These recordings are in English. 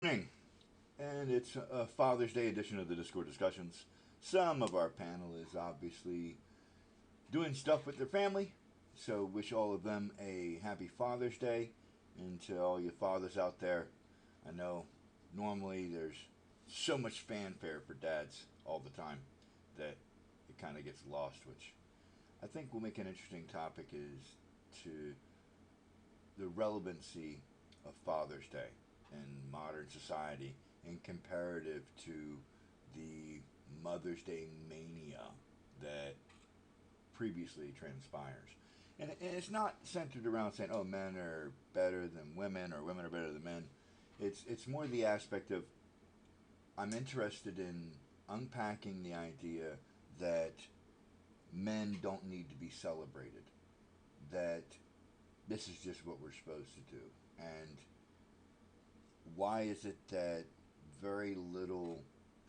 Morning, and it's a Father's Day edition of the Discord discussions. Some of our panel is obviously doing stuff with their family, so wish all of them a happy Father's Day. And to all you fathers out there, I know normally there's so much fanfare for dads all the time that it kind of gets lost, which I think will make an interesting topic is to the relevancy of Father's Day in modern society in comparative to the Mother's Day mania that previously transpires. And it's not centered around saying, oh, men are better than women or women are better than men. It's more the aspect of I'm interested in unpacking the idea that men don't need to be celebrated, that this is just what we're supposed to do. And why is it that very little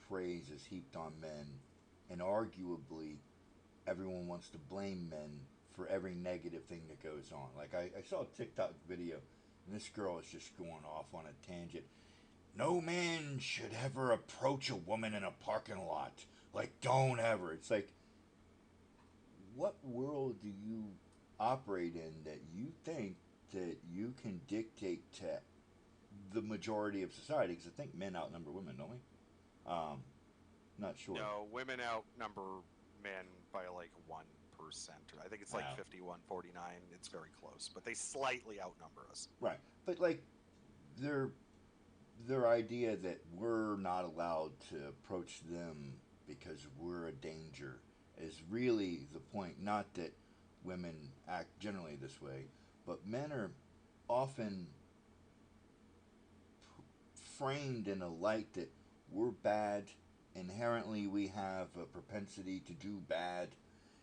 praise is heaped on men, and arguably everyone wants to blame men for every negative thing that goes on? Like I saw a TikTok video, and this girl is just going off on a tangent. No man should ever approach a woman in a parking lot. Like, don't ever. It's like, what world do you operate in that you think that you can dictate to the majority of society? Because I think men outnumber women, don't we? Not sure. No, women outnumber men by like 1%. I think it's like Wow. 51-49. It's very close, but they slightly outnumber us. Right. But like their their idea that we're not allowed to approach them because we're a danger is really the point. Not that women act generally this way, but men are often framed in a light that we're bad. Inherently, we have a propensity to do bad.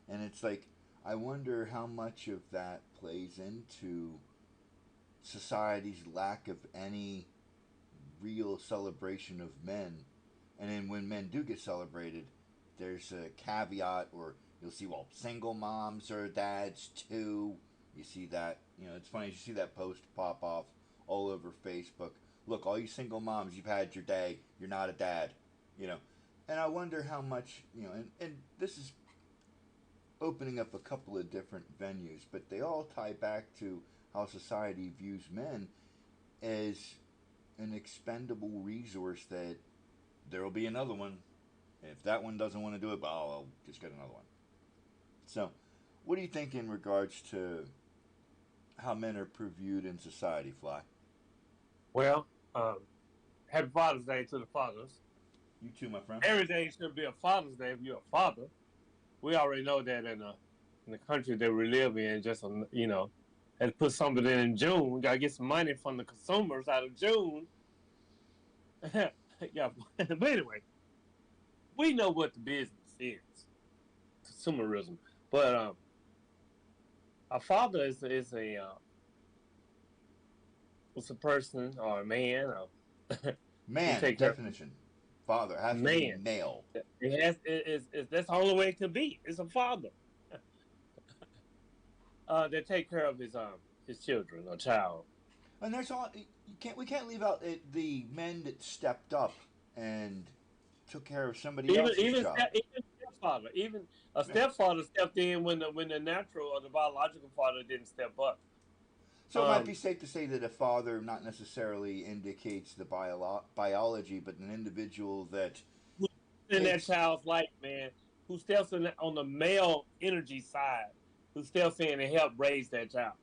And it's like, I wonder how much of that plays into society's lack of any real celebration of men. And then when men do get celebrated, there's a caveat, or you'll see, well, single moms are dads too. You see that, it's funny, you see that post pop off all over Facebook. Look, all you single moms, you've had your day. You're not a dad, you know. And I wonder how much, and this is opening up a couple of different venues, but they all tie back to how society views men as an expendable resource that there will be another one. If that one doesn't want to do it, well, I'll just get another one. So, what do you think in regards to how men are viewed in society, Fly? Well, happy Father's Day to the fathers. You too, my friend. Every day should be a Father's Day if you're a father. We already know that in the country that we live in, just and put something in June. We gotta get some money from the consumers out of June. Yeah, but anyway, we know what the business is, consumerism. But a father is a person or a man who Man, take care. definition. Father has to be Man, male. that's the only way it could be. It's a father that take care of his children or child. And there's all we can't leave out the men that stepped up and took care of somebody Even else's even job. even stepfather, even a Yeah. stepfather stepped in when the natural or the biological father didn't step up. So it might be Um, safe to say that a father not necessarily indicates the biology, but an individual that who's in that takes. child's life, man, who steps in on the male energy side, who steps in and help raise that child.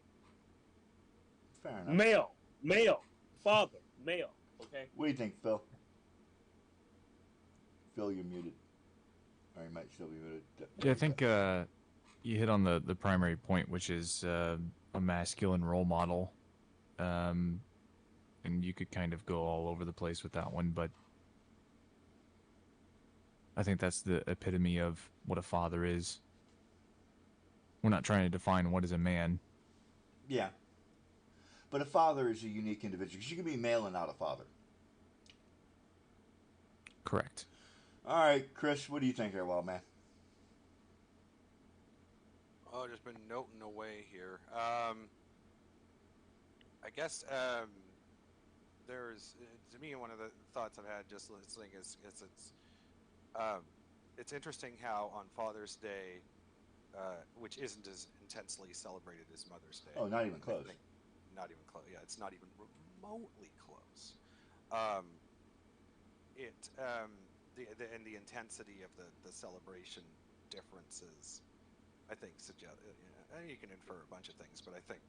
Fair enough. Male, father, male. Okay. What do you think, Phil? Phil, you're muted. Or you might still be muted. There Yeah, I you go. think you hit on the primary point, which is a masculine role model. Um, and you could kind of go all over the place with that one, but I think that's the epitome of what a father is. We're not trying to define what is a man. Yeah. But a father is a unique individual because you can be male and not a father. Correct. All right, Chris, what do you think there, wild man? Oh, just been noting away here. I guess there's to me one of the thoughts I've had just listening is um, it's interesting how on Father's Day, which isn't as intensely celebrated as Mother's Day. Oh, not even I close. think not even close. Yeah, it's not even remotely close. Um, it and the intensity of the celebration differences, I think, suggest. And you can infer a bunch of things, but I think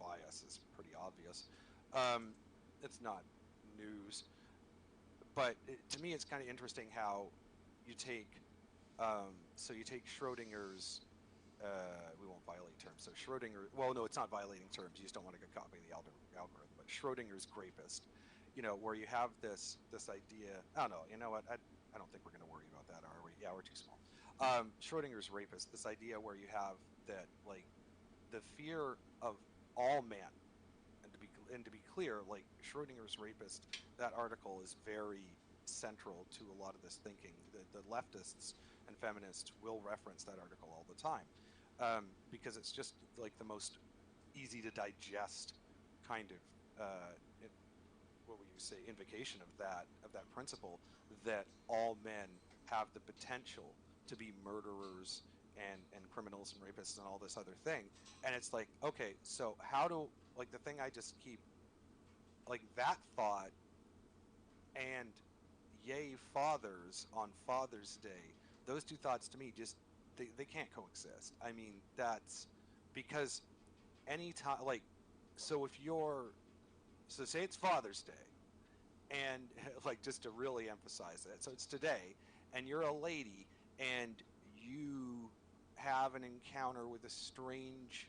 bias is pretty obvious. Um, it's not news, but to me, it's kind of interesting how you take. So you take Schrodinger's. We won't violate terms. So Schrodinger. Well, no, it's not violating terms. You just don't want to get copying the algorithm. But Schrodinger's grapist. Where you have this idea. Oh no, you know what? I don't think we're going to worry about that, are we? Yeah, we're too small. Schrodinger's rapist. This idea where you have that like the fear of all men, and to be clear, like Schrodinger's rapist, that article is very central to a lot of this thinking. The leftists and feminists will reference that article all the time because it's just like the most easy to digest kind of what would you say, invocation of that principle that all men have the potential to be murderers and criminals and rapists and all this other thing. And it's like, okay, so how do, like, the thing I just keep, like, that thought and yay fathers on Father's Day, those two thoughts to me just they can't coexist. I mean, that's because any time, like, so if you're, so say it's Father's Day, and like, just to really emphasize it, so it's today, and you're a lady and you have an encounter with a strange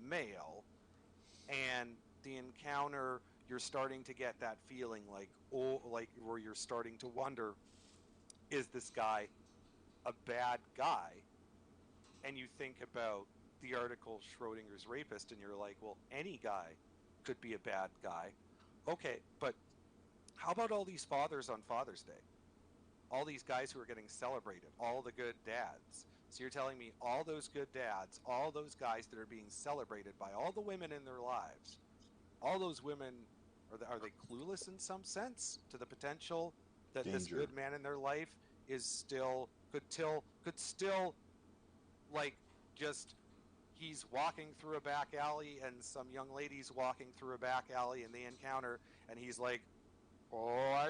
male, and the encounter, you're starting to get that feeling like, oh, like, where you're starting to wonder, is this guy a bad guy? And you think about the article Schrodinger's rapist, and you're like, well, any guy could be a bad guy. Okay, but how about all these fathers on Father's Day? All these guys who are getting celebrated, all the good dads. So you're telling me all those good dads, all those guys that are being celebrated by all the women in their lives, all those women, are they clueless in some sense to the potential that Danger. this good man in their life is still could still, like, just, he's walking through a back alley and some young lady's walking through a back alley and they encounter, and he's like, oh,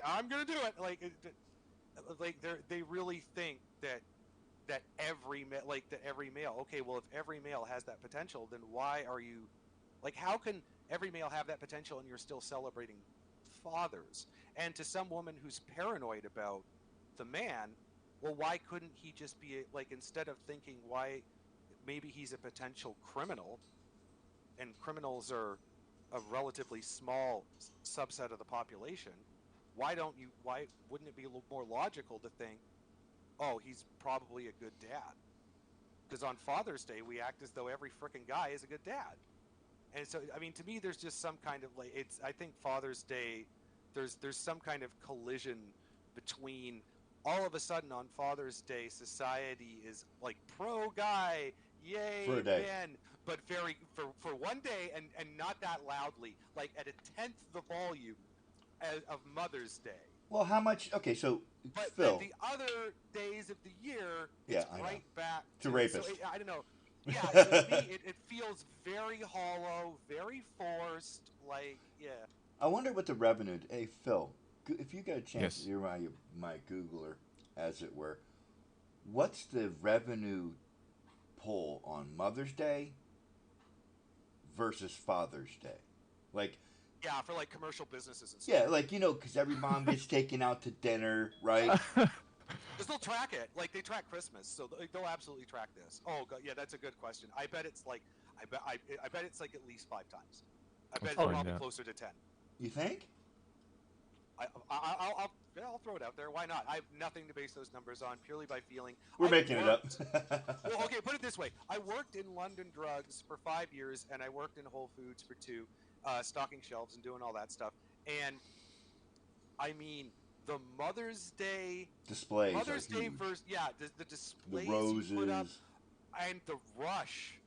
I'm gonna do it. Like they really think that every male. Okay, well, if every male has that potential, then why are you, like, how can every male have that potential and you're still celebrating fathers? And to some woman who's paranoid about the man, well, why couldn't he just be like, instead of thinking why maybe he's a potential criminal, and criminals are a relatively small subset of the population, why wouldn't it be a little more logical to think, oh, he's probably a good dad? Because on Father's Day, we act as though every frickin' guy is a good dad. And so, I mean, to me, there's just some kind of, like, I think Father's Day, there's some kind of collision between, all of a sudden on Father's Day, society is like pro guy, yay, For a day. men, but for one day, and not that loudly, like at a tenth the volume of Mother's Day. Well, how much? Okay, so But Phil. then the other days of the year, Yeah, it's I know. right back To rapist. So I don't know. Yeah, so to me, it feels very hollow, very forced. Like, yeah. I wonder what the revenue. Hey, Phil, if you get a chance, Yes. you're my Googler, as it were. What's the revenue pull on Mother's Day versus Father's Day? Like, Yeah, for like commercial businesses and stuff. yeah, like, because every mom gets taken out to dinner, right? Because they'll track it, like they track Christmas, so they'll absolutely track this. Oh, God, yeah, that's a good question. I bet it's like, I bet it's like at least 5 times. I bet Let's it's find probably out. closer to 10. You think? I'll throw it out there. Why not? I have nothing to base those numbers on, purely by feeling. We're making it up. Well, okay, put it this way. I worked in London Drugs for 5 years, and I worked in Whole Foods for 2, stocking shelves and doing all that stuff. And, I mean, the Mother's Day... Displays Mother's are Day huge. versus... Yeah, the displays The roses. you put up, and the rush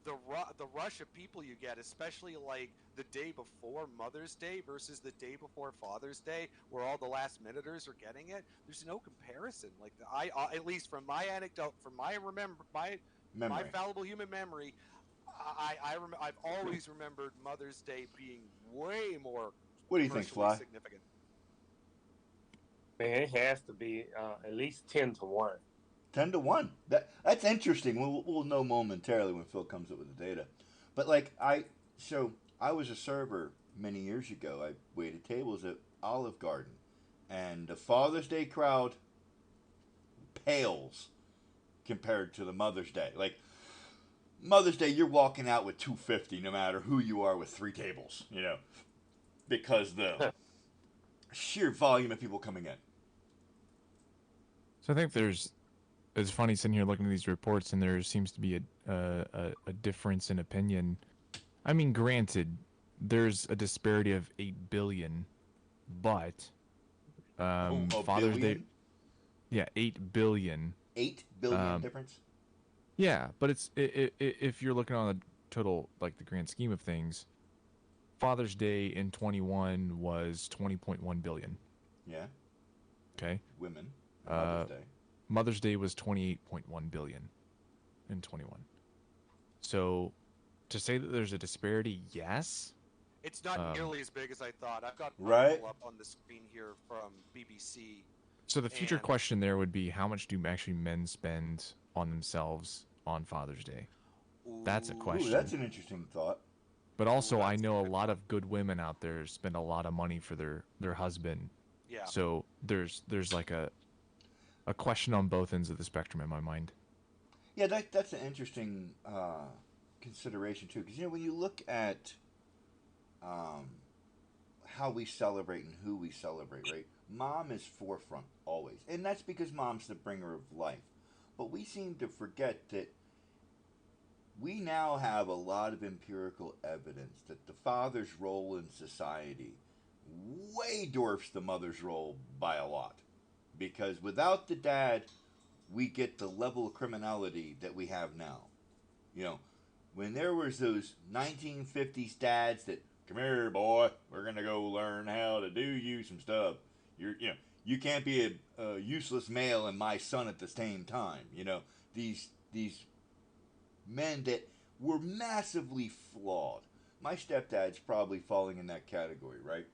the rush of people you get, especially like the day before Mother's Day versus the day before Father's Day, where all the last minuters are getting it. There's no comparison. Like at least from my anecdote, from my Memory. fallible human memory, I've always remembered Mother's Day being way more What do you think, commercially Fly? significant. Man, it has to be at least 10 to 1. 10 to 1. That's interesting. We'll know momentarily when Phil comes up with the data. But so I was a server many years ago. I waited tables at Olive Garden, and the Father's Day crowd pales compared to the Mother's Day. Like Mother's Day, you're walking out with 250, no matter who you are, with 3 tables. Because the sheer volume of people coming in. So I think it's funny sitting here looking at these reports, and there seems to be a difference in opinion. I mean, granted, there's a disparity of 8 billion, but A Father's billion? Day, yeah, 8 billion. 8 billion difference. Yeah, but if you're looking on the total, like the grand scheme of things, Father's Day in 21 was 20.1 billion. Yeah. Okay. Women. Mother's Day. Mother's Day was 28.1 billion in 21. So to say that there's a disparity, yes. It's not nearly as big as I thought. I've got Right. up on the screen here from BBC. So the future And- question there would be, how much do actually men spend on themselves on Father's Day? That's a question. Ooh, that's an interesting thought. But also, I that's a know a good lot one. of good women out there spend a lot of money for their husband. Yeah. So there's like a question on both ends of the spectrum in my mind. Yeah, that's an interesting consideration too, because when you look at how we celebrate and who we celebrate, right? Mom is forefront always, and that's because mom's the bringer of life. But we seem to forget that we now have a lot of empirical evidence that the father's role in society way dwarfs the mother's role by a lot. Because without the dad, we get the level of criminality that we have now. When there was those 1950s dads that, come here, boy, we're gonna go learn how to do you some stuff. You can't be a useless male and my son at the same time. These men that were massively flawed. My stepdad's probably falling in that category, right?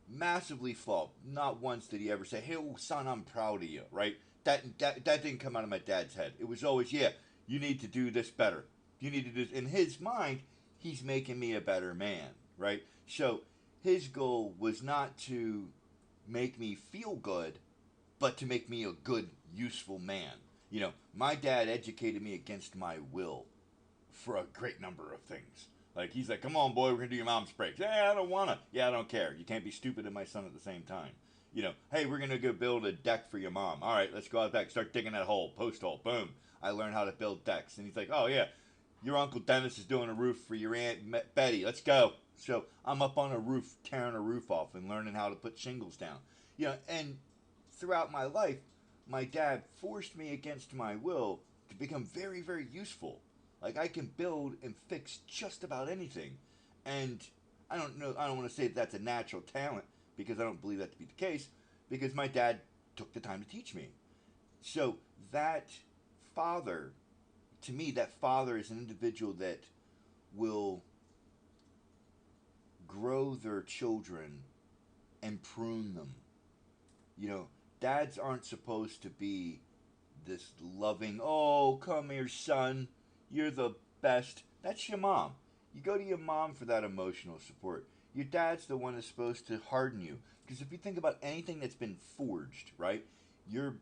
Massively flawed. Not once did he ever say, "Hey, son, I'm proud of you," right? That didn't come out of my dad's head. It was always, "Yeah, you need to do this better. You need to do this." In his mind, he's making me a better man, right? So his goal was not to make me feel good, but to make me a good, useful man. My dad educated me against my will for a great number of things. Like, he's like, "Come on, boy, we're going to do your mom's brakes." "Yeah, I don't want to." "Yeah, I don't care. You can't be stupid and my son at the same time." "Hey, we're going to go build a deck for your mom." "All right, let's go out back, start digging that hole, post hole." Boom. I learned how to build decks. And he's like, "Oh, yeah, your Uncle Dennis is doing a roof for your Aunt Betty. Let's go." So I'm up on a roof, tearing a roof off and learning how to put shingles down. And throughout my life, my dad forced me against my will to become very, very useful. Like, I can build and fix just about anything. And I don't want to say that's a natural talent, because I don't believe that to be the case, because my dad took the time to teach me. So that father, to me, that father is an individual that will grow their children and prune them. Dads aren't supposed to be this loving, "Oh, come here, son, you're the best." That's your mom. You go to your mom for that emotional support. Your dad's the one that's supposed to harden you. Because if you think about anything that's been forged, right? You're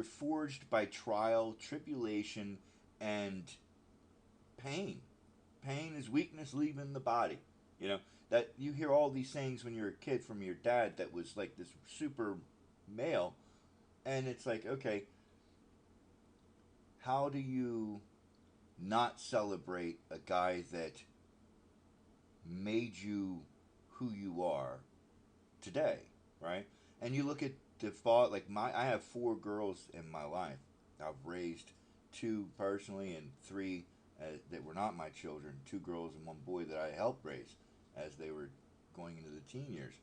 forged by trial, tribulation, and pain. Pain is weakness leaving the body. That you hear all these things when you're a kid from your dad that was like this super male, and it's like, okay, how do you not celebrate a guy that made you who you are today, right? And you look at the thought, like, I have 4 girls in my life. I've raised 2 personally and 3 that were not my children, 2 girls and 1 boy that I helped raise as they were going into the teen years.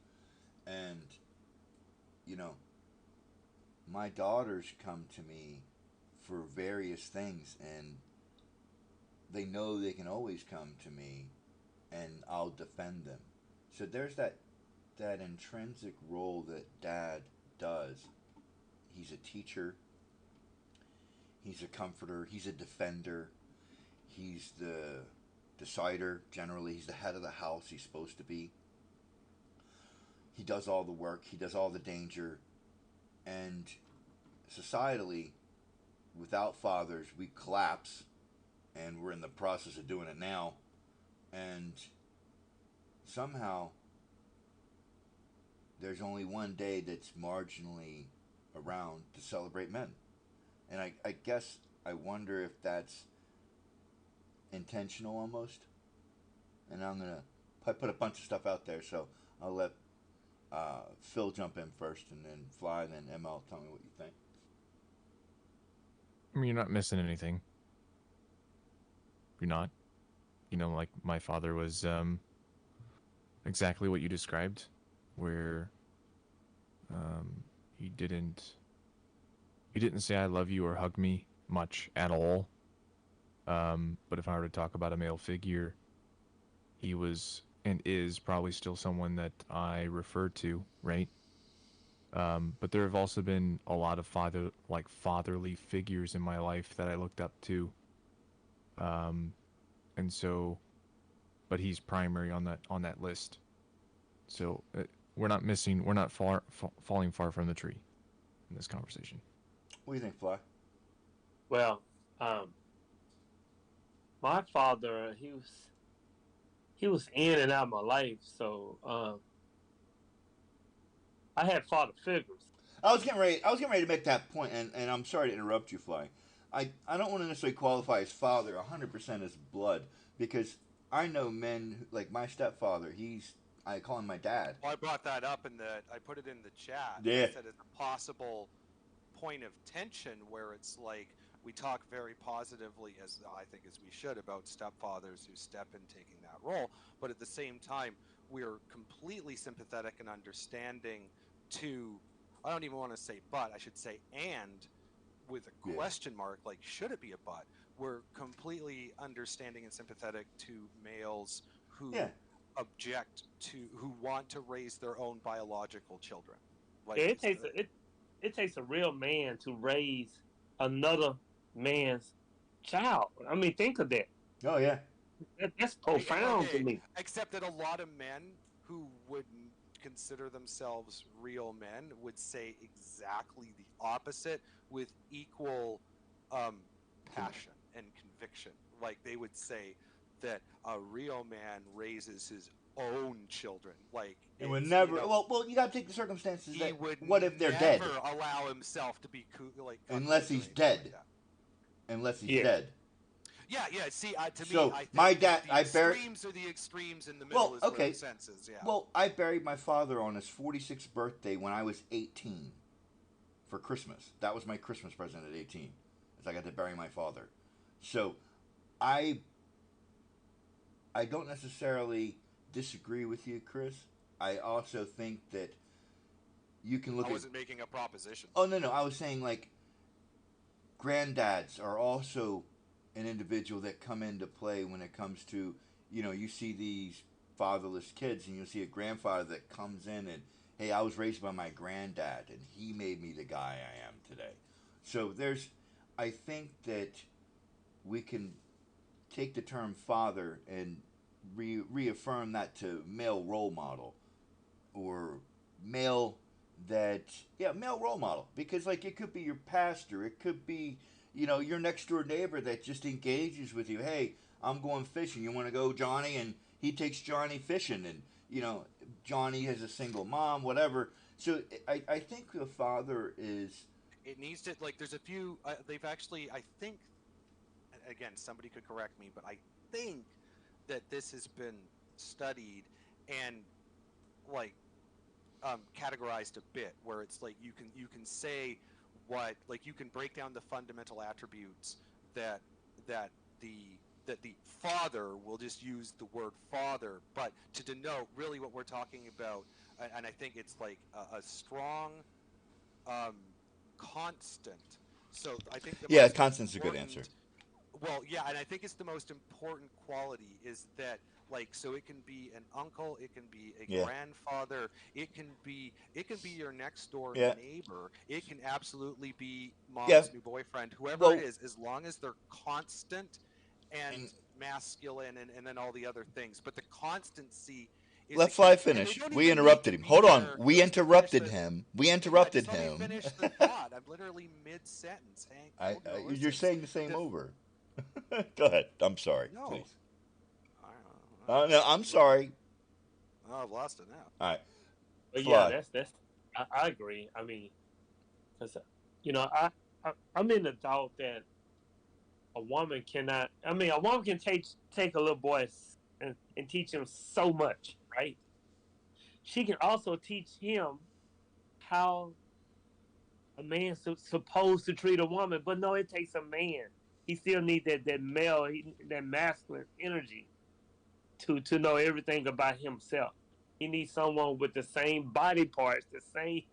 And, you know, my daughters come to me for various things, and they know they can always come to me and I'll defend them. So there's that intrinsic role that dad does. He's a teacher, he's a comforter, he's a defender, he's the decider. Generally, he's the head of the house. He's supposed to be. He does all the work, he does all the danger. And societally, without fathers, we collapse, and we're in the process of doing it now. And somehow, there's only one day that's marginally around to celebrate men. And I guess I wonder if that's intentional almost. And I'm going to put a bunch of stuff out there, so I'll let Phil jump in first, and then Fly, and then ML, tell me what you think. I mean, you're not missing anything. You're not. You know, like my father was exactly what you described, where he didn't say I love you or hug me much at all. But if I were to talk about a male figure, he was and is probably still someone that I refer to, right? But there have also been a lot of fatherly figures in my life that I looked up to. And so, but he's primary on that list. So we're not falling far from the tree in this conversation. What do you think, Fly? Well, my father, he was in and out of my life, so I had father figures. I was getting ready to make that point, and I'm sorry to interrupt you, Fly. I don't want to necessarily qualify his father 100% as blood, because I know men like my stepfather. I call him my dad. Well, I brought that up I put it in the chat. Yeah. I said it's a possible point of tension where it's like we talk very positively, as I think as we should, about stepfathers who step in taking that role, but at the same time we're completely sympathetic and understanding to, I don't even want to say but, I should say and, with a question mark, like should it be a but? We're completely understanding and sympathetic to males who object to, who want to raise their own biological children. Like it takes a real man to raise another man's child. I mean, think of that. Oh yeah. That's profound to me. Except that a lot of men who would consider themselves real men would say exactly the opposite with equal passion and conviction. Like they would say that a real man raises his own children. Like it would never. You know, well, you got to take the circumstances. He would. What if they're dead? Never allow himself to be unless he's dead. Like unless he's dead. Yeah. See, to so me, I think my dad, the extremes are the extremes in the middle. Is where the sense is. Yeah. Well, I buried my father on his 46th birthday when I was 18 for Christmas. That was my Christmas present at 18, as I got to bury my father. So, I don't necessarily disagree with you, Chris. I also think that you can look I wasn't making a proposition. Oh, no. I was saying, like, granddads are also an individual that come into play when it comes to, you know, you see these fatherless kids and you see a grandfather that comes in and, hey, I was raised by my granddad and he made me the guy I am today. So I think that we can take the term father and reaffirm that to male role model or male role model, because like it could be your pastor, it could be, you know, your next door neighbor that just engages with you. Hey, I'm going fishing, you want to go, Johnny? And he takes Johnny fishing, and you know, Johnny has a single mom, whatever. So I think the father is, it needs to, like, there's a few they've actually, I think, again, somebody could correct me, but I think that this has been studied and like categorized a bit, where it's like you can say what, like you can break down the fundamental attributes that the that the father, will just use the word father, but to denote really what we're talking about, and I think it's like a strong um, constant. So I think the Yeah, most Constance is a good answer. important, well, yeah, and I think it's the most important quality is that, like, so it can be an uncle, it can be a Yeah. grandfather, it can be your next door Yeah. neighbor, it can absolutely be Yeah. mom's new boyfriend, whoever it Well, is, as long as they're constant and and masculine and then all the other things. But the constancy is a let key, Fly and they finish. don't We even need to interrupted him. be Hold on. there. We Just finish interrupted the him. We Yeah, interrupted just let me him. finish the thought. I'm literally mid-sentence, Hank. I, Hold your you're horses. saying the same The over. Go ahead. I'm sorry. No, Please. No, I'm we're good. sorry. Oh, I've lost it now. All right. But yeah, Fly. that's I agree. I mean, because you know, I'm in the thought that a woman cannot. I mean, a woman can take a little boy and teach him so much, right? She can also teach him how a man's supposed to treat a woman. But no, it takes a man. He still needs that male, that masculine energy to know everything about himself. He needs someone with the same body parts, the same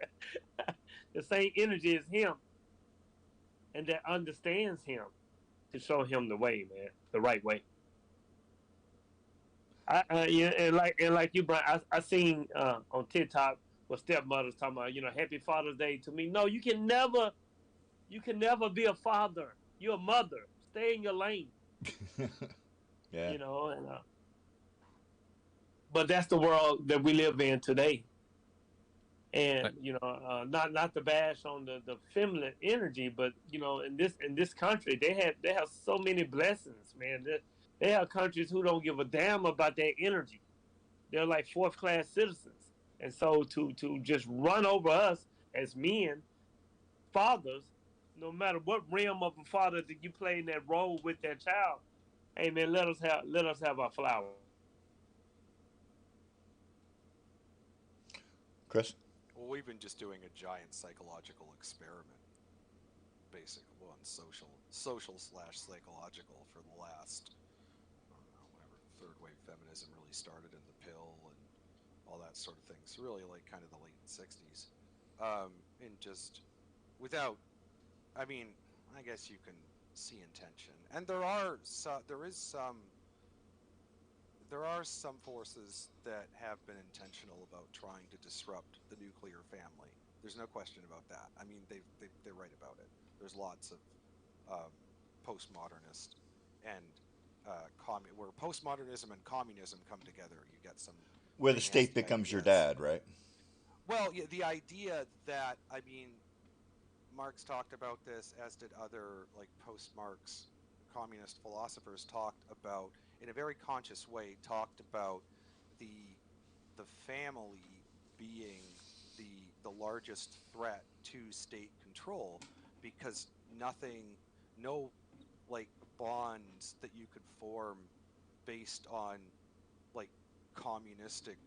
the same energy as him, and that understands him to show him the way, man, the right way. Yeah, and like you, Brian, I seen on TikTok what stepmothers talking about, Happy Father's Day to me. No, you can never be a father. You're a mother. Stay in your lane, Yeah. and but that's the world that we live in today. And not to bash on the feminine energy, but in this country they have so many blessings, man. They have countries who don't give a damn about their energy. They're like fourth class citizens, and so to just run over us as men, fathers, no matter what realm of a father that you play in that role with that child, hey man, let us have our flowers. Chris? Well, we've been just doing a giant psychological experiment, basically, well, on social slash psychological for the last, I don't know, whenever third wave feminism really started in the pill and all that sort of thing. So really, like kind of the late '60s, and just without, I mean, I guess you can see intention, and there are some forces that have been intentional about trying to disrupt the nuclear family. There's no question about that. I mean, they're right about it. There's lots of um, postmodernist and where postmodernism and communism come together. You get some Where the pretty state nasty becomes your ideas. dad, right? Well, yeah, the idea that, I mean, Marx talked about this, as did other like post-Marx communist philosophers talked about, in a very conscious way, talked about the the family being the largest threat to state control, because nothing, no, like, bonds that you could form based on, like, communistic,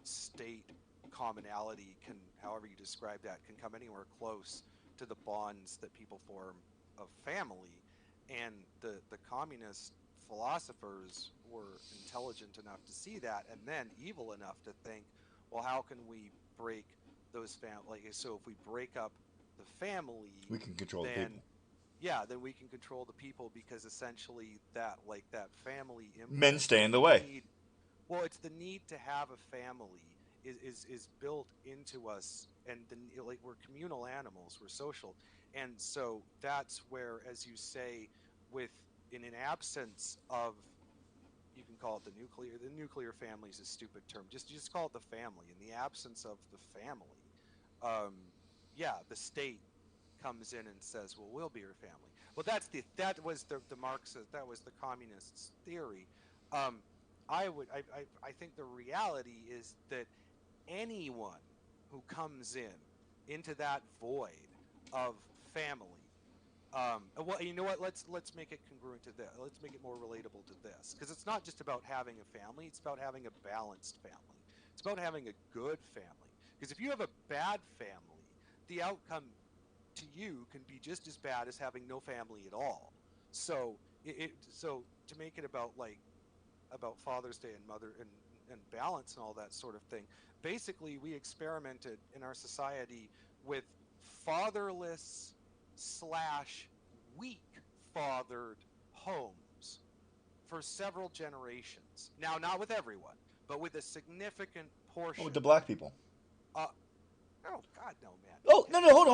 state commonality, can, however you describe that, can come anywhere close to the bonds that people form of family. And the communist philosophers were intelligent enough to see that, and then evil enough to think, well, how can we break those family? So if we break up the family, We can control the then, people. yeah, then we can control the people, because essentially that family Men impulse, stay that in the way. need, well, it's the need to have a family is built into us, and like, we're communal animals, we're social, and so that's where, as you say, with, in an absence of, you can call it the nuclear family is a stupid term. Just call it the family. In the absence of the family, um, yeah, the state comes in and says, "Well, we'll be your family." Well, that was the Marxist, that was the communists' theory. Um, I think the reality is that anyone who comes into that void of family, well, you know what? Let's make it congruent to this. Let's make it more relatable to this, because it's not just about having a family. It's about having a balanced family. It's about having a good family. Because if you have a bad family, the outcome to you can be just as bad as having no family at all. So so to make it about about Father's Day and mother and balance and all that sort of thing. Basically, we experimented in our society with fatherless slash weak fathered homes for several generations. Now, not with everyone, but with a significant Oh, portion. with the black people. Uh, oh God, no, man. Oh, no, hold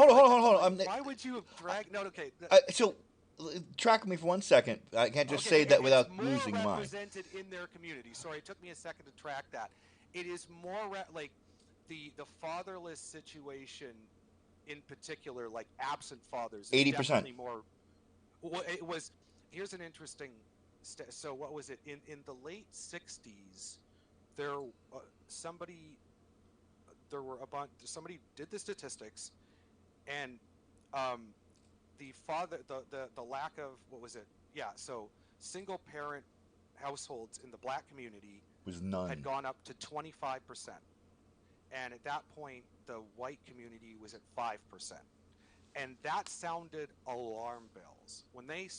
on, Why would you have dragged? No, okay. So, track me for 1 second. I can't just Okay, say that it's without more losing mine. represented in their community. Sorry, it took me a second to track that. It is more like the fatherless situation in particular, like absent fathers, is 80%. definitely more. Well, it was. Here's an interesting. So what was it in the late '60s? There, somebody, there were a bunch. Somebody did the statistics, and um, the lack of what was it? Yeah, so single parent households in the black community Was none. had gone up to 25%. And at that point the white community was at 5%. And that sounded alarm bells when they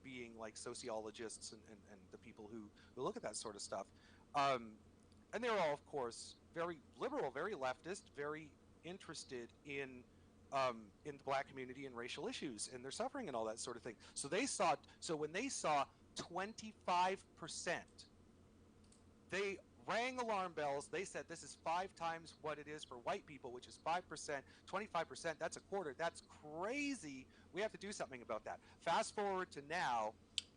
being like sociologists and the people who look at that sort of stuff. And they're all, of course, very liberal, very leftist, very interested in the black community and racial issues and their suffering and all that sort of thing. So when they saw 25%, they rang alarm bells. They said this is 5 times what it is for white people, which is 5%, 25%. That's a quarter. That's crazy. We have to do something about that. Fast forward to now.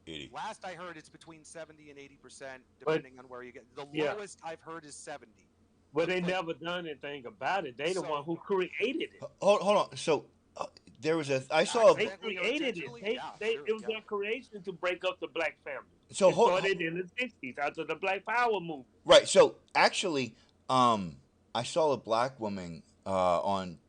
80. Last I heard, it's between 70 and 80%, depending on where you get. The lowest I've heard is 70. But they never done anything about it. They the one who created it. Hold on. So there was I saw. They created it. It was their creation to break up the black family. So it started in the '60s after the Black Power movement. Right. So actually, I saw a black woman on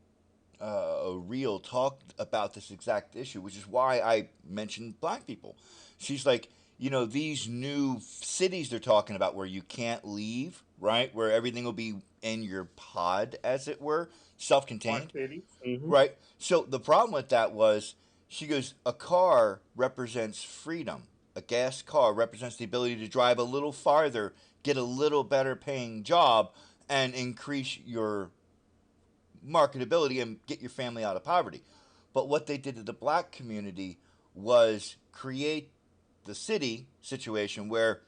a reel talk about this exact issue, which is why I mentioned black people. She's like, these new cities they're talking about where you can't leave, right? Where everything will be in your pod, as it were, self-contained. Mm-hmm. Right. So the problem with that was, she goes, a car represents freedom. A gas car represents the ability to drive a little farther, get a little better paying job, and increase your marketability and get your family out of poverty. But what they did to the black community was create the city situation where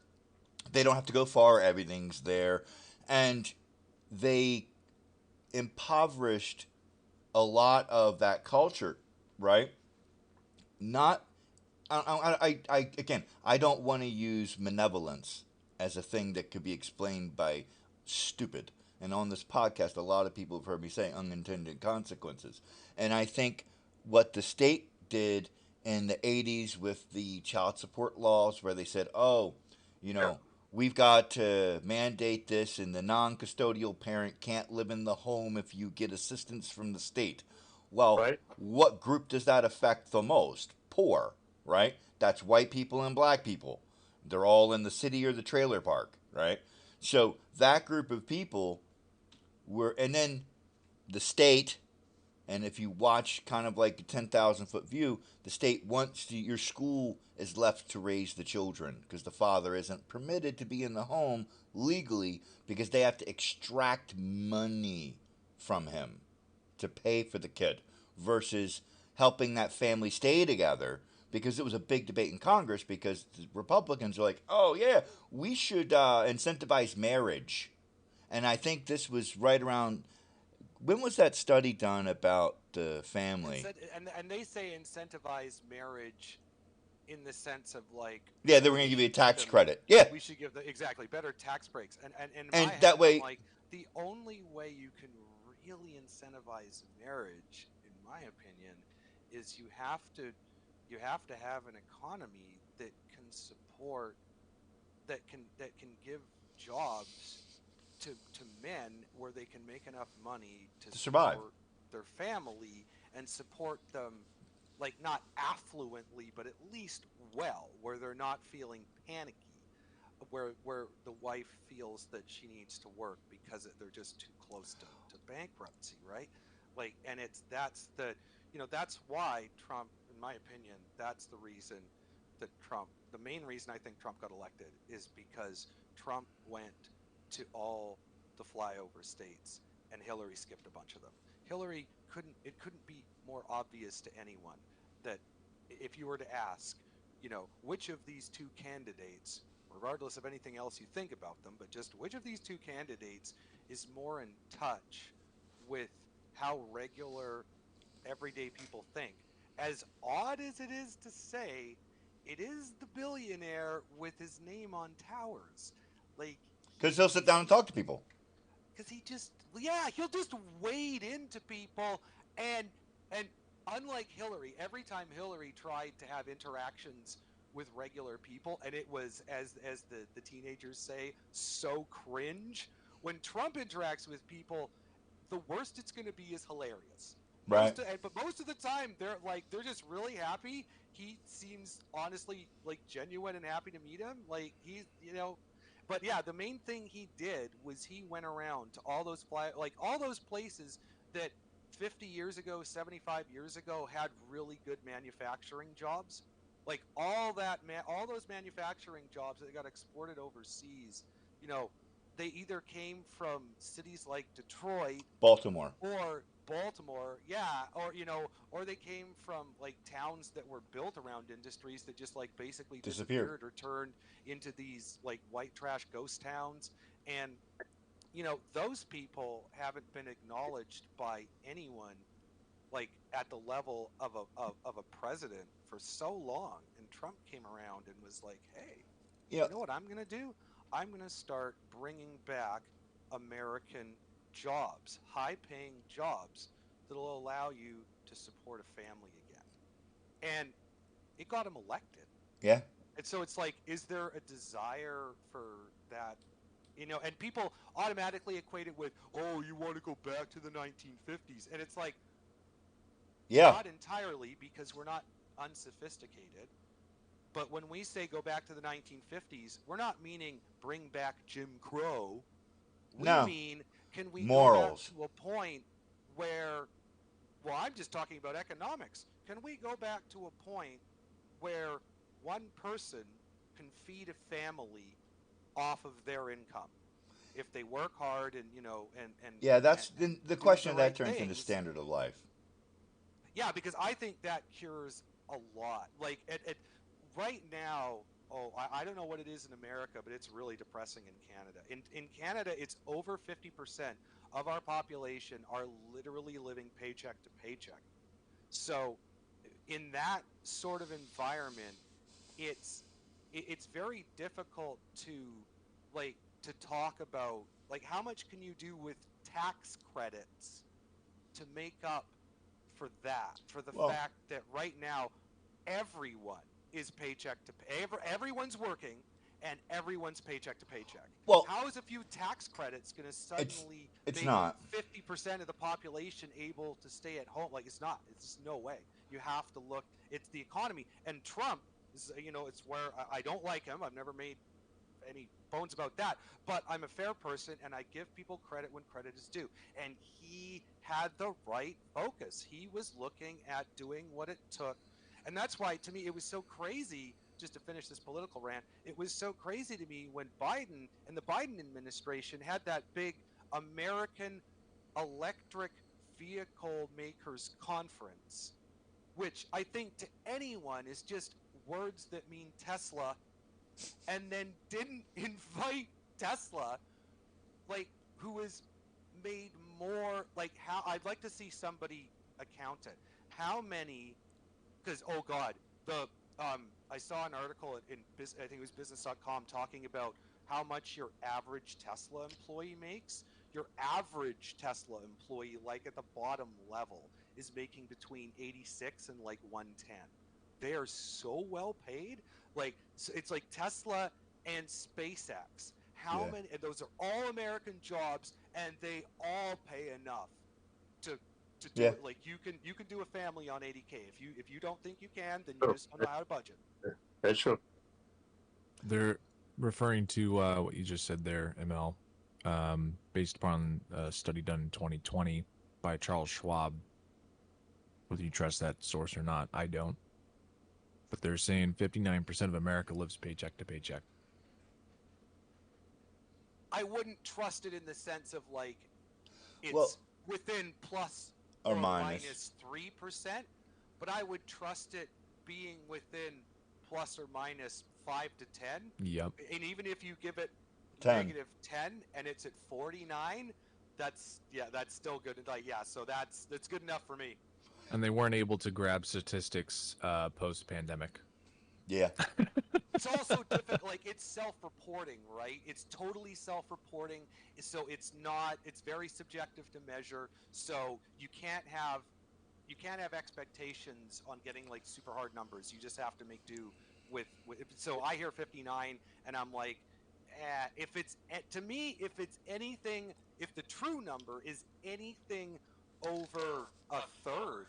they don't have to go far, everything's there, and they impoverished a lot of that culture, right? Not, again, I don't want to use malevolence as a thing that could be explained by stupid. And on this podcast, a lot of people have heard me say unintended consequences. And I think what the state did in the 80s with the child support laws, where they said, oh, we've got to mandate this, and the non-custodial parent can't live in the home if you get assistance from the state. Well, what group does that affect the most? Poor, right? That's white people and black people. They're all in the city or the trailer park, right? So that group of people and then the state, and if you watch kind of like a 10,000 foot view, the state wants your school is left to raise the children because the father isn't permitted to be in the home legally because they have to extract money from him to pay for the kid versus helping that family stay together, because it was a big debate in Congress because the Republicans are like, oh yeah, we should incentivize marriage. And I think this was right around, when was that study done about the family? And they say incentivize marriage in the sense of like, yeah, they were going to give you a tax credit. Yeah, we should give better tax breaks. And that way, I'm like, the only way you can really incentivize marriage, in my opinion, is you have to have an economy that can support, that can give jobs to men where they can make enough money to survive support their family and support them, like not affluently, but at least well, where they're not feeling panicky, where the wife feels that she needs to work because they're just too close to bankruptcy, right? Like, and that's why Trump, in my opinion, that's the reason that Trump, the main reason I think Trump got elected is because Trump went to all the flyover states and Hillary skipped a bunch of them. Hillary it couldn't be more obvious to anyone that if you were to ask, which of these two candidates, regardless of anything else you think about them, but just which of these two candidates is more in touch with how regular everyday people think. As odd as it is to say, it is the billionaire with his name on towers. Like, Because he'll sit down and talk to people. because he'll just wade into people, and unlike Hillary, every time Hillary tried to have interactions with regular people, and it was, as the teenagers say, so cringe. When Trump interacts with people, the worst it's going to be is hilarious. Right. But most of the time they're just really happy. He seems honestly like genuine and happy to meet him. Like he's but yeah, the main thing he did was he went around to all those all those places that 50 years ago, 75 years ago had really good manufacturing jobs. Like all those manufacturing jobs that got exported overseas, you know, they either came from cities like Detroit Baltimore. or Baltimore, yeah, or they came from like towns that were built around industries that just like basically disappeared or turned into these like white trash ghost towns. And those people haven't been acknowledged by anyone like at the level of a president for so long. And Trump came around and was like, hey, Yeah. you know what I'm going to do? I'm going to start bringing back American jobs, high-paying jobs that'll allow you to support a family again. And it got him elected. Yeah. And so it's like, is there a desire for that? And people automatically equate it with, oh, you want to go back to the 1950s. And it's like, Yeah. not entirely, because we're not unsophisticated. But when we say go back to the 1950s, we're not meaning bring back Jim Crow. We mean, can we go back to a point where, well, I'm just talking about economics. Can we go back to a point where one person can feed a family off of their income if they work hard and yeah, that's and the do question the right that turns into things? standard of life. Yeah, because I think that cures a lot. Like right now, I don't know what it is in America, but it's really depressing in Canada. In Canada, it's over 50% of our population are literally living paycheck to paycheck. So in that sort of environment, it's very difficult to talk about like how much can you do with tax credits to make up for the fact that right now everyone is paycheck to pay. Everyone's working and everyone's paycheck to paycheck. Well, how is a few tax credits going to suddenly it's make not 50% of the population able to stay at home? Like it's not. It's just no way. You have to look. It's the economy. And Trump is, it's where I don't like him. I've never made any bones about that, but I'm a fair person and I give people credit when credit is due. And he had the right focus. He was looking at doing what it took. And that's why, to me, it was so crazy, just to finish this political rant, it was so crazy to me when Biden and the Biden administration had that big American electric vehicle makers conference, which I think to anyone is just words that mean Tesla, and then didn't invite Tesla, like, who has made more, like, how, I'd like to see somebody account it. How many, because, oh God, I saw an article in, I think it was business.com, talking about how much your average Tesla employee makes. Your average Tesla employee, like at the bottom level, is making between 86 and like 110. They are so well paid. Like, it's like Tesla and SpaceX. How many? And those are all American jobs, and they all pay enough to do it. Like you can do a family on 80K. If you don't think you can, then you just don't know how to budget. That's true. They're referring to what you just said there, ML, based upon a study done in 2020 by Charles Schwab. Whether you trust that source or not, I don't. But they're saying 59% of America lives paycheck to paycheck. I wouldn't trust it in the sense of like it's Well, within plus or or minus. minus 3%, but I would trust it being within plus or minus 5 to 10. Yep. And even if you give it 10. negative 10 and it's at 49, that's still good. Like, yeah, so that's good enough for me. And they weren't able to grab statistics post-pandemic. Yeah. It's also difficult. Like, it's self-reporting, right? It's totally self-reporting. So it's very subjective to measure. So you can't have expectations on getting like super hard numbers. You just have to make do with. So I hear 59, and I'm like, if it's to me, if it's anything, if the true number is anything over a third,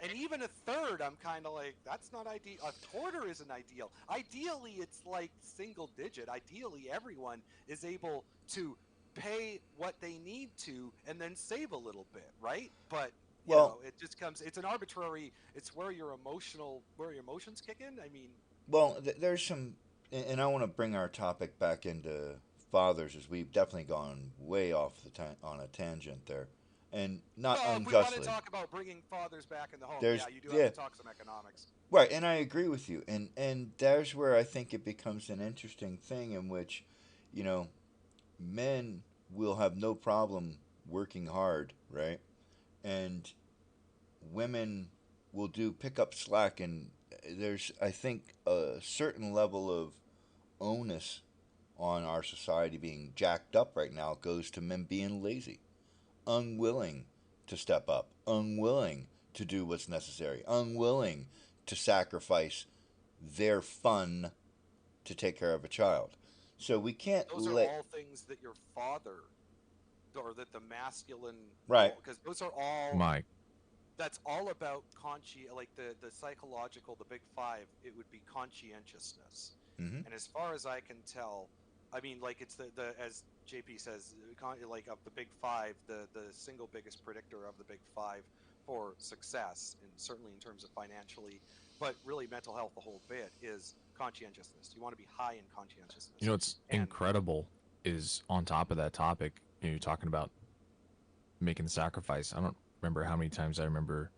and even a third, I'm kind of like, that's not ideal. A quarter isn't ideal. Ideally, it's like single digit. Ideally, everyone is able to pay what they need to and then save a little bit, right? But you know, it just comes. It's an arbitrary. It's where your emotions kick in. I mean, Well, there's some, and I want to bring our topic back into fathers, as we've definitely gone way off on a tangent there, and not well, if we unjustly. want to talk about bringing fathers back in the home, There's- yeah, you do have to talk some economics. Right, and I agree with you, and there's where I think it becomes an interesting thing in which, you know, men will have no problem working hard, right, and women will pick up slack, and there's, I think, a certain level of onus on our society being jacked up right now goes to men being lazy, unwilling to step up, unwilling to do what's necessary, unwilling to sacrifice their fun to take care of a child. So we can't Those are all things that your father, or that the masculine, right, because those are all Mike. That's all about like the psychological, the big five. It would be conscientiousness. Mm-hmm. And as far as I can tell, I mean, like, it's the as JP says, like, of the big five, the single biggest predictor of the big five for success, and certainly in terms of financially, but really mental health, the whole bit, is conscientiousness. You want to be high in conscientiousness. You know what's incredible is, on top of that topic, you're talking about making the sacrifice. I don't remember how many times I remember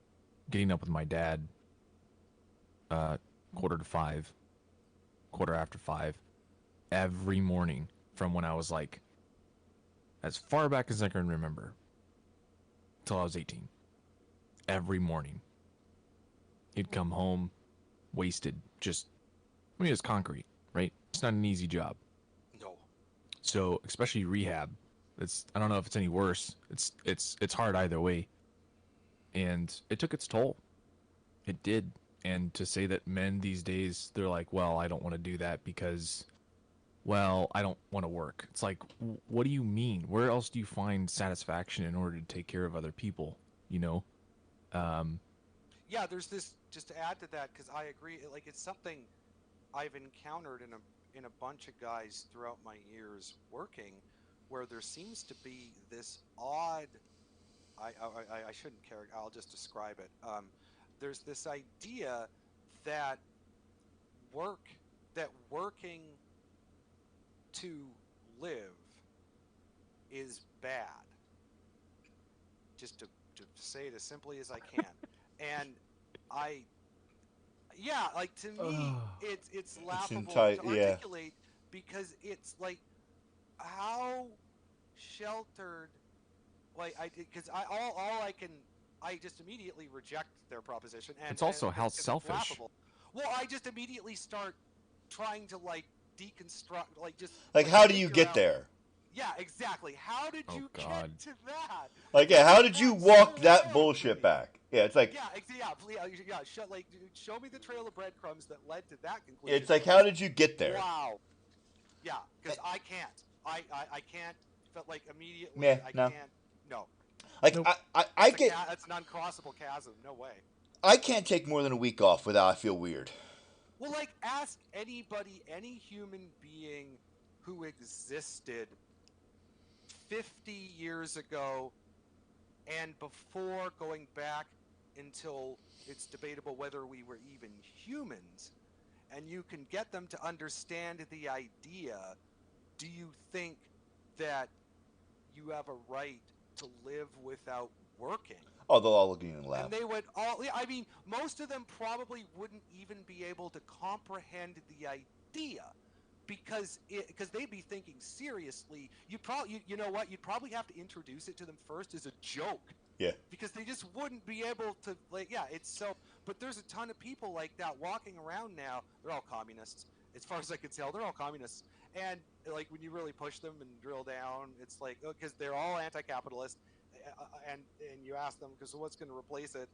getting up with my dad 4:45, 5:15 every morning from when I was like, as far back as I can remember, till I was 18. Every morning. He'd come home wasted, it's concrete, right? It's not an easy job. No. So, especially rehab, I don't know if it's any worse. It's hard either way. And it took its toll. It did. And to say that men these days, they're like, well, I don't want to do that because, well, I don't want to work. It's like, what do you mean? Where else do you find satisfaction in order to take care of other people? You know? Yeah, there's this, just to add to that, because I agree, like, it's something I've encountered in a bunch of guys throughout my years working, where there seems to be this odd, I shouldn't care, I'll just describe it. There's this idea that working to live is bad. Just to say it as simply as I can. And like, to me, it's laughable to articulate, because it's like, how sheltered, like, because I just immediately reject their proposition, and it's also how selfish. It's laughable. Well, I just immediately start trying to, like, deconstruct, like how do you get there? Yeah, exactly. How did you get to that? Like, yeah, how did you walk that bullshit back? Yeah, it's like, show me the trail of breadcrumbs that led to that conclusion. It's like, how did you get there? Wow. Yeah, because I can't. I can't. But, like, immediately, yeah, I no. can't. No. Like, nope. I get. That's an uncrossable chasm. No way. I can't take more than a week off without I feel weird. Well, like, ask anybody, any human being who existed 50 years ago and before, going back until it's debatable whether we were even humans, and you can get them to understand the idea, do you think that you have a right to live without working? Oh, they'll all look at you and laugh. And they would all, I mean, most of them probably wouldn't even be able to comprehend the idea, because they'd be thinking seriously. You know what, you'd probably have to introduce it to them first as a joke, Yeah. because they just wouldn't be able to, like, yeah, it's so. But there's a ton of people like that walking around now. They're all communists, as far as I can tell. They're all communists, and like when you really push them and drill down, it's like, because they're all anti-capitalist, and you ask them, because what's going to replace it?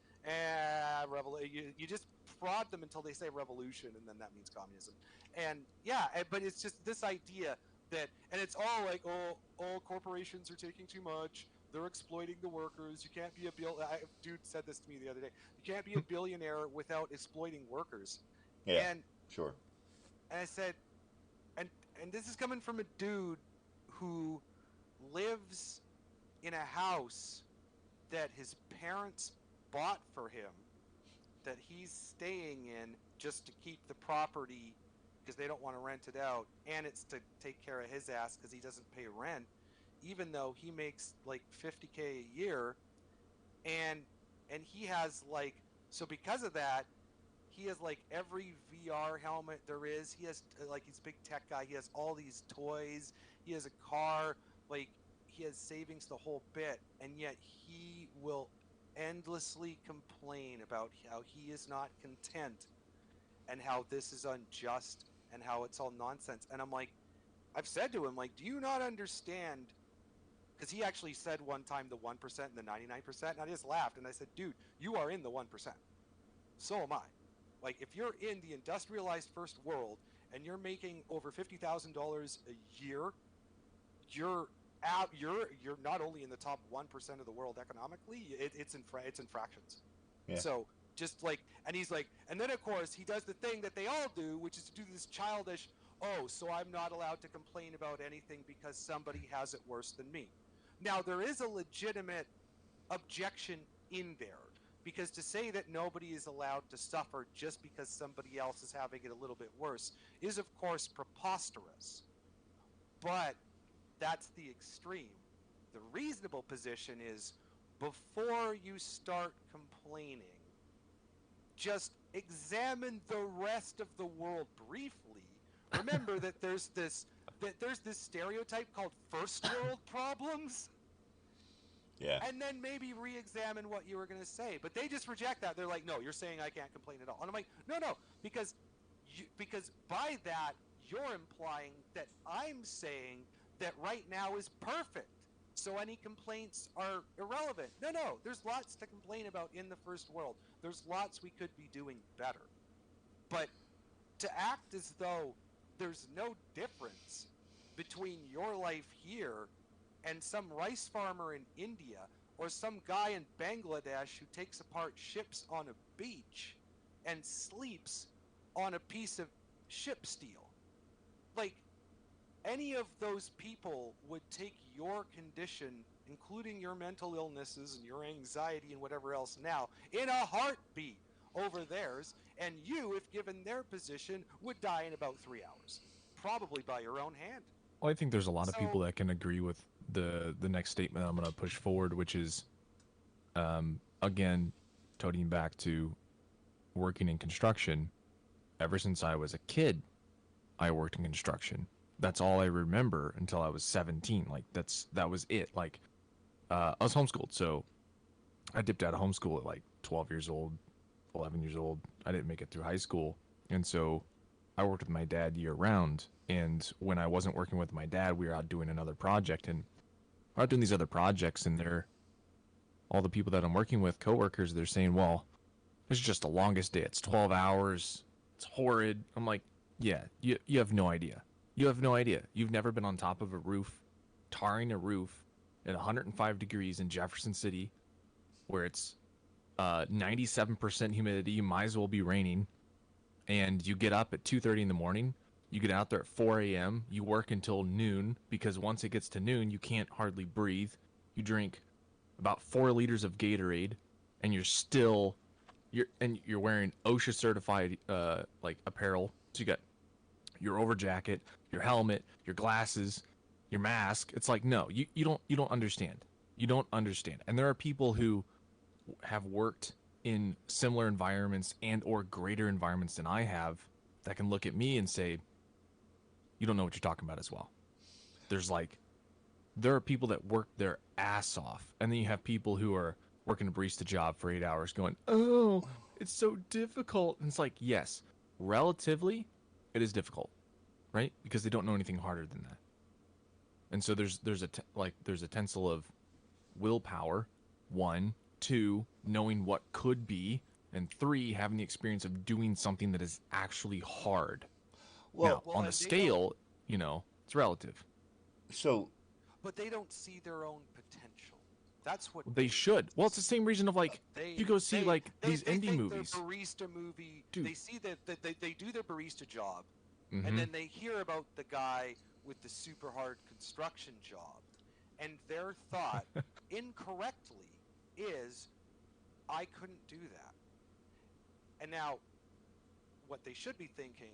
You just prod them until they say revolution, and then that means communism. And yeah, but it's just this idea that, and it's all like, oh, corporations are taking too much. They're exploiting the workers. You can't be a dude said this to me the other day. You can't be a billionaire without exploiting workers. Yeah. And Sure. I said, and this is coming from a dude who lives in a house that his parents bought for him, that he's staying in just to keep the property because they don't want to rent it out, and it's to take care of his ass because he doesn't pay rent, even though he makes like $50K a year, and he has like, so because of that, he has like every VR helmet there is. He has, like, he's a big tech guy. He has all these toys. He has a car. Like, he has savings the whole bit, and yet he will endlessly complain about how he is not content and how this is unjust and how it's all nonsense. And I'm like, I've said to him, like, do you not understand? Because he actually said one time the 1% and the 99%, and I just laughed and I said, dude, you are in the 1%. So am I. Like, if you're in the industrialized first world and you're making over $50,000 a year, you're not only in the top 1% of the world economically, it's in fractions. Yeah. So just like, and he's like, and then of course he does the thing that they all do, which is to do this childish, oh, so I'm not allowed to complain about anything because somebody has it worse than me. Now, there is a legitimate objection in there, because to say that nobody is allowed to suffer just because somebody else is having it a little bit worse is, of course, preposterous. But that's the extreme. The reasonable position is, before you start complaining, just examine the rest of the world briefly. Remember that there's this stereotype called first world problems. Yeah. And then maybe re-examine what you were going to say. But they just reject that. They're like, no, you're saying I can't complain at all. And I'm like, no, because by that, you're implying that I'm saying that right now is perfect, so any complaints are irrelevant. No, there's lots to complain about in the first world. There's lots we could be doing better. But to act as though there's no difference between your life here and some rice farmer in India or some guy in Bangladesh who takes apart ships on a beach and sleeps on a piece of ship steel. Like, any of those people would take your condition, including your mental illnesses and your anxiety and whatever else now, in a heartbeat over theirs, and you, if given their position, would die in about 3 hours, probably by your own hand. Well, I think there's a lot of people that can agree with the next statement I'm going to push forward, which is, again, toting back to working in construction. Ever since I was a kid, I worked in construction. That's all I remember until I was 17. Like, that was it. Like, I was homeschooled, so I dipped out of homeschool at like 12 years old, 11 years old. I didn't make it through high school, and so I worked with my dad year round. And when I wasn't working with my dad, we were out doing another project, and we're out doing these other projects, and all the people that I'm working with, coworkers, they're saying, well, it's just the longest day. It's 12 hours. It's horrid. I'm like, yeah, you have no idea. You have no idea. You've never been on top of a roof, tarring a roof at 105 degrees in Jefferson City, where it's 97% humidity. You might as well be raining. And you get up at 2:30 in the morning. You get out there at 4 a.m. You work until noon, because once it gets to noon, you can't hardly breathe. You drink about 4 liters of Gatorade. and you're wearing OSHA certified like apparel. So you got your over jacket, your helmet, your glasses, your mask. It's like, no, you don't understand. You don't understand. And there are people who have worked in similar environments and or greater environments than I have that can look at me and say, you don't know what you're talking about as well. There are people that work their ass off, and then you have people who are working a barista job for 8 hours going, oh, it's so difficult. And it's like, yes, relatively it is difficult, right? Because they don't know anything harder than that. And so there's a tensile of willpower, 1, 2, knowing what could be, and 3, having the experience of doing something that is actually hard. Now, on the scale, it's relative. So, but they don't see their own potential. That's what they should. Well, it's the same reason of like you go see these indie movies. Their barista movie. Dude. They see that they do their barista job, Mm-hmm. and then they hear about the guy with the super hard construction job, and their thought incorrectly is, I couldn't do that. And now, what they should be thinking,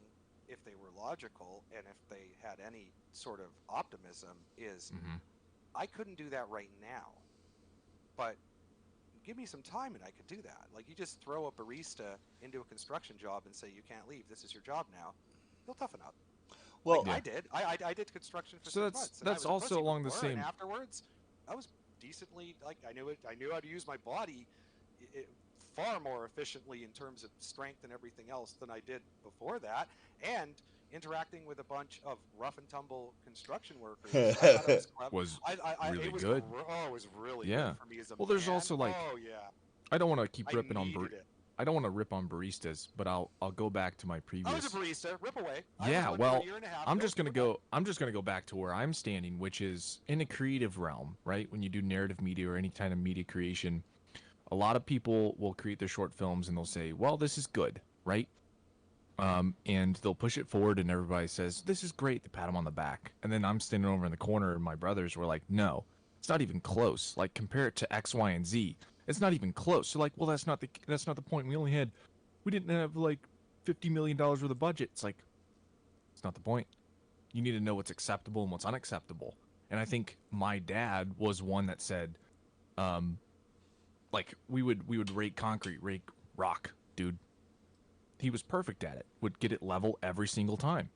if they were logical and if they had any sort of optimism, is I couldn't do that right now, but give me some time and I could do that. Like, you just throw a barista into a construction job and say, you can't leave, this is your job now, he'll toughen up. well, I did. I did construction for 6 months. That's also along the same. And afterwards, I was decently, like, I knew how to use my body far more efficiently in terms of strength and everything else than I did before that, and interacting with a bunch of rough and tumble construction workers. I thought it was really it was good. It was really Yeah. good for me as a Well, there's man. also, like, oh yeah, I don't want to keep I ripping on needed it. I don't want to rip on baristas, but I'll go back to my previous. I was a barista. Rip away. Yeah, I was one well, for a year and a half. I'm just gonna go back to where I'm standing, which is in a creative realm, right? When you do narrative media or any kind of media creation, a lot of people will create their short films and they'll say, "Well, this is good," right? And they'll push it forward, and everybody says, "This is great." They pat them on the back, and then I'm standing over in the corner, and my brothers were like, "No, it's not even close. Like, compare it to X, Y, and Z. It's not even close." They're like, "Well, that's not the point. We didn't have like $50 million worth of budget." It's like, it's not the point. You need to know what's acceptable and what's unacceptable. And I think my dad was one that said, like, we would rake concrete, rake rock, dude. He was perfect at it. Would get it level every single time.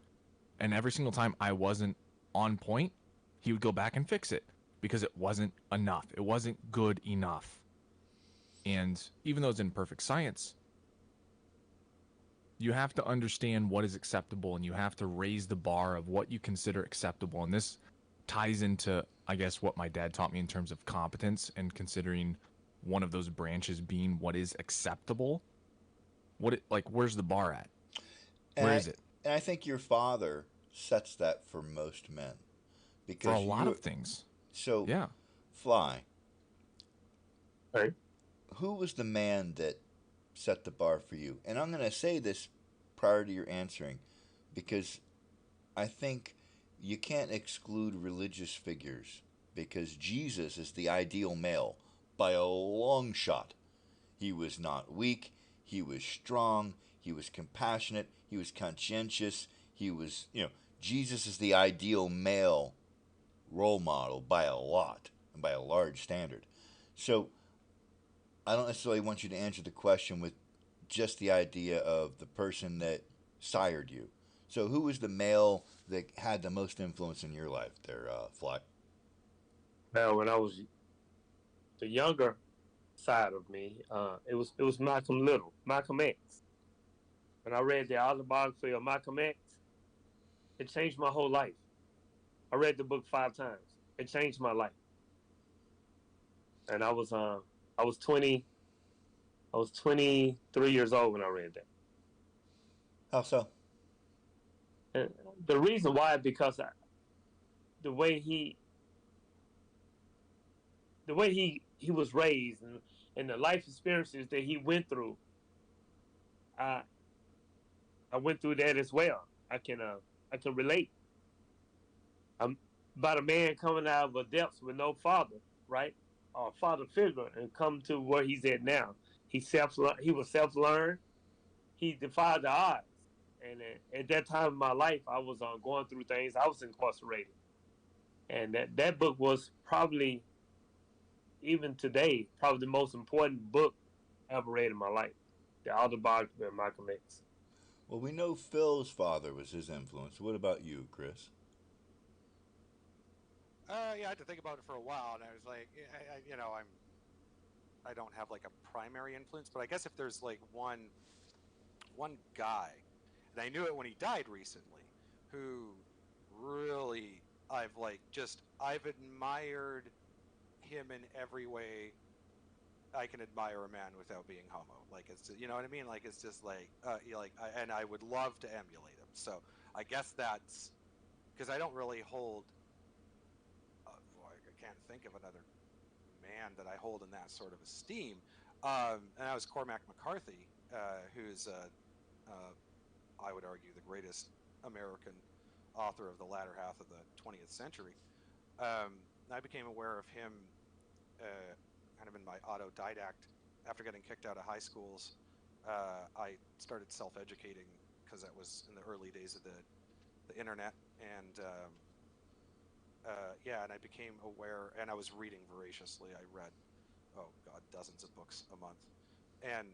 And every single time I wasn't on point, he would go back and fix it because it wasn't enough. It wasn't good enough. And even though it's imperfect science, you have to understand what is acceptable, and you have to raise the bar of what you consider acceptable. And this ties into, I guess, what my dad taught me in terms of competence and considering one of those branches being what is acceptable. Where's the bar at? Where is it? And I think your father sets that for most men. Because for a lot of things. So, yeah. Fly. Hey. Who was the man that set the bar for you? And I'm going to say this prior to your answering, because I think you can't exclude religious figures, because Jesus is the ideal male by a long shot. He was not weak. He was strong. He was compassionate. He was conscientious. He was, Jesus is the ideal male role model by a lot and by a large standard. So I don't necessarily want you to answer the question with just the idea of the person that sired you. So who was the male that had the most influence in your life there, Fly? Now, when I was the younger side of me, it was Malcolm X. When I read the autobiography of Malcolm X, it changed my whole life. I read the book 5 times. It changed my life. And I was 23 years old when I read that. How so? And the reason why, because the way he was raised and the life experiences that he went through, I went through that as well. I can relate. I'm about a man coming out of a depths with no father, right? father figure and come to where he's at now. He was self learned. He defied the odds. And at that time of my life, I was going through things. I was incarcerated, and that book was probably even today probably the most important book I ever read in my life. The autobiography of Malcolm X. Well, we know Phil's father was his influence. What about you, Chris? Yeah, I had to think about it for a while, and I was like, you know, I don't have like a primary influence, but I guess if there's like one guy, and I knew it when he died recently, who really I've admired him in every way I can admire a man without being homo. Like it's, you know what I mean? Like it's just like and I would love to emulate him. So I guess that's because I don't really hold. I can't think of another man that I hold in that sort of esteem. And that was Cormac McCarthy, who's I would argue the greatest American author of the latter half of the 20th century. I became aware of him kind of in my autodidact after getting kicked out of high schools. I started self-educating because that was in the early days of the internet, and yeah, and I became aware, and I was reading voraciously. I read, oh God, dozens of books a month, and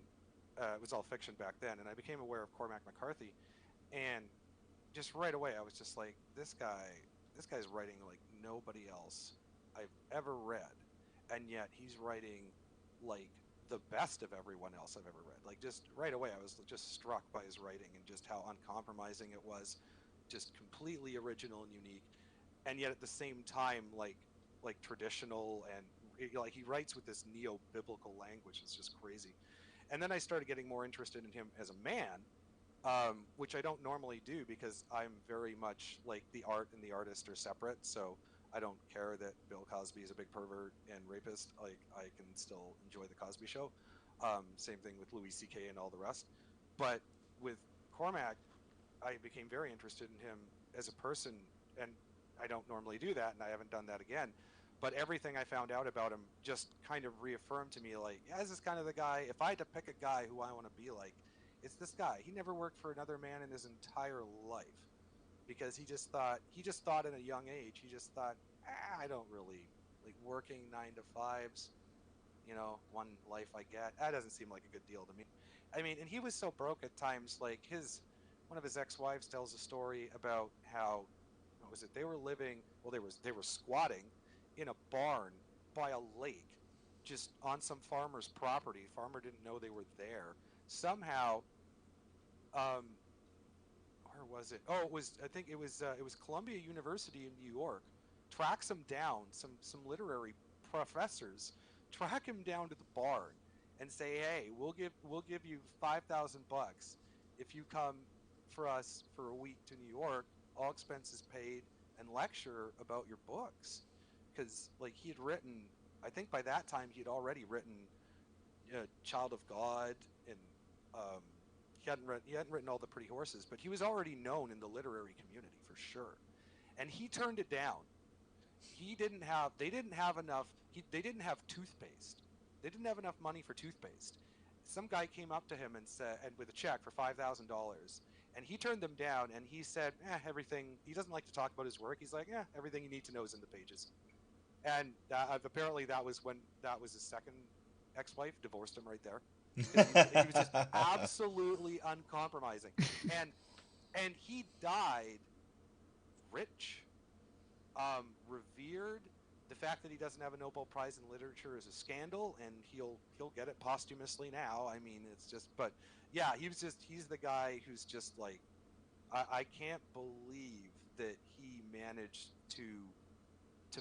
it was all fiction back then. And I became aware of Cormac McCarthy, and just right away, I was just like, this guy's writing like nobody else I've ever read, and yet he's writing like the best of everyone else I've ever read. Like just right away, I was just struck by his writing and just how uncompromising it was, just completely original and unique, and yet at the same time, like traditional and like he writes with this neo-biblical language. It's just crazy. And then I started getting more interested in him as a man, which I don't normally do because I'm very much like the art and the artist are separate. So I don't care that Bill Cosby is a big pervert and rapist. Like I can still enjoy the Cosby Show. Same thing with Louis C.K. and all the rest. But with Cormac, I became very interested in him as a person, and I don't normally do that, and I haven't done that again. But everything I found out about him just kind of reaffirmed to me, like, yeah, this is kind of the guy. If I had to pick a guy who I want to be like, it's this guy. He never worked for another man in his entire life because he just thought at a young age, he just thought, I don't really like working 9 to 5s. You know, one life I get. That doesn't seem like a good deal to me. I mean, and he was so broke at times. Like one of his ex-wives tells a story about how, what was it? They were living. Well, they were squatting in a barn by a lake, just on some farmer's property. Farmer didn't know they were there. Somehow, um, where was it? Oh, it was. I think it was Columbia University in New York. Tracks him down. Some literary professors track him down to the barn and say, "Hey, we'll give you $5,000 if you come for us for a week to New York, all expenses paid, and lecture about your books." Because like he had written, I think by that time he had already written Child of God, and um, he hadn't written All the Pretty Horses, but he was already known in the literary community for sure. And he turned it down. They didn't have enough. They didn't have toothpaste. They didn't have enough money for toothpaste. Some guy came up to him and said, and with a check for $5,000, and he turned them down. And he said, everything. He doesn't like to talk about his work. He's like, everything you need to know is in the pages. And apparently that was his second ex-wife, divorced him right there because he was just absolutely uncompromising, and he died rich, revered. The fact that he doesn't have a Nobel Prize in literature is a scandal, and he'll get it posthumously now. I mean, it's just, but yeah, he's the guy who's just like, I can't believe that he managed to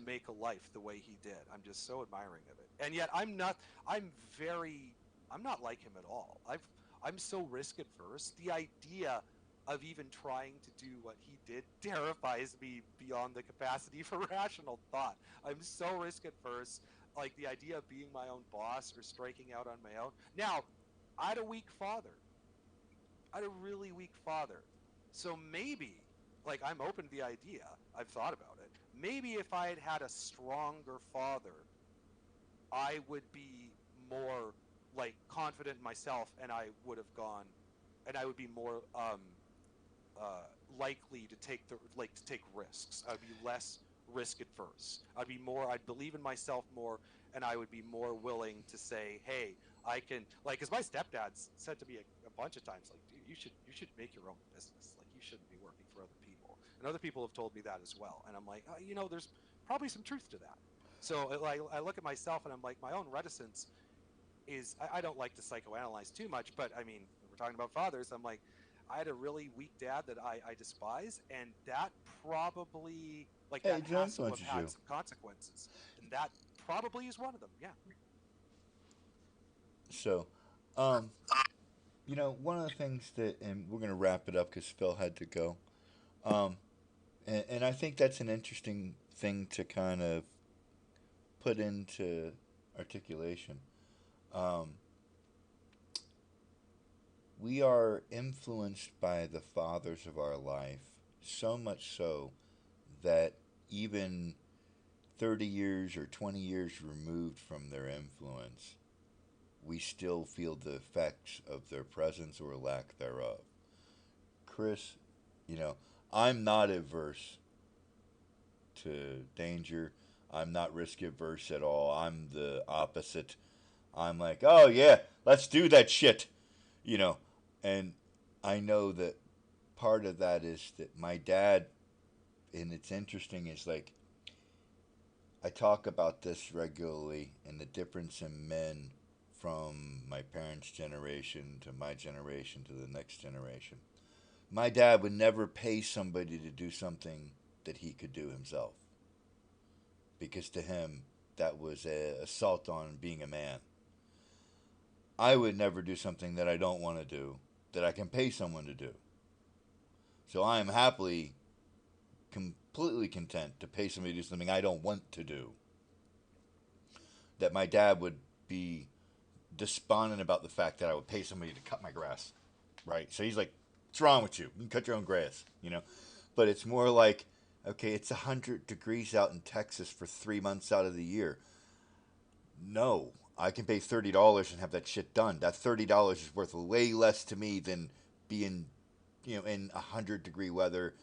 make a life the way he did. I'm just so admiring of it. And yet I'm very I'm not like him at all. I'm so risk adverse. The idea of even trying to do what he did terrifies me beyond the capacity for rational thought. I'm so risk adverse. Like the idea of being my own boss or striking out on my own. Now, I had a weak father. I had a really weak father. So maybe, like, I'm open to the idea. I've thought about it. Maybe if I had had a stronger father, I would be more like confident in myself, and I would have gone, and I would be more likely to take risks. I'd be less risk adverse. I'd believe in myself more, and I would be more willing to say, hey, I can, like, because my stepdad's said to me a bunch of times, like, dude, you should make your own business. Like, you shouldn't be working for other people. And other people have told me that as well. And I'm like, there's probably some truth to that. So I look at myself and I'm like, my own reticence is, I don't like to psychoanalyze too much, but I mean, when we're talking about fathers, I'm like, I had a really weak dad that I despise, and that probably, like, Hey, that it has to have influences had you. some consequences, and that probably is one of them. Yeah. So, one of the things that, and we're going to wrap it up because Phil had to go. Um, and I think that's an interesting thing to kind of put into articulation. Um, we are influenced by the fathers of our life, so much so that even 30 years or 20 years removed from their influence, we still feel the effects of their presence or lack thereof. Chris, you know, I'm not averse to danger. I'm not risk averse at all. I'm the opposite. I'm like, oh yeah, let's do that shit, you know. And I know that part of that is that my dad, and it's interesting, is like, I talk about this regularly and the difference in men from my parents' generation to my generation to the next generation. My dad would never pay somebody to do something that he could do himself because to him that was a assault on being a man. I would never do something that I don't want to do that I can pay someone to do. So I am happily completely content to pay somebody to do something I don't want to do. That my dad would be despondent about the fact that I would pay somebody to cut my grass, right? So he's like, "What's wrong with you? You can cut your own grass, you know." But it's more like, okay, it's 100 degrees out in Texas for 3 months out of the year. No, I can pay $30 and have that shit done. That $30 is worth way less to me than being, in 100-degree weather,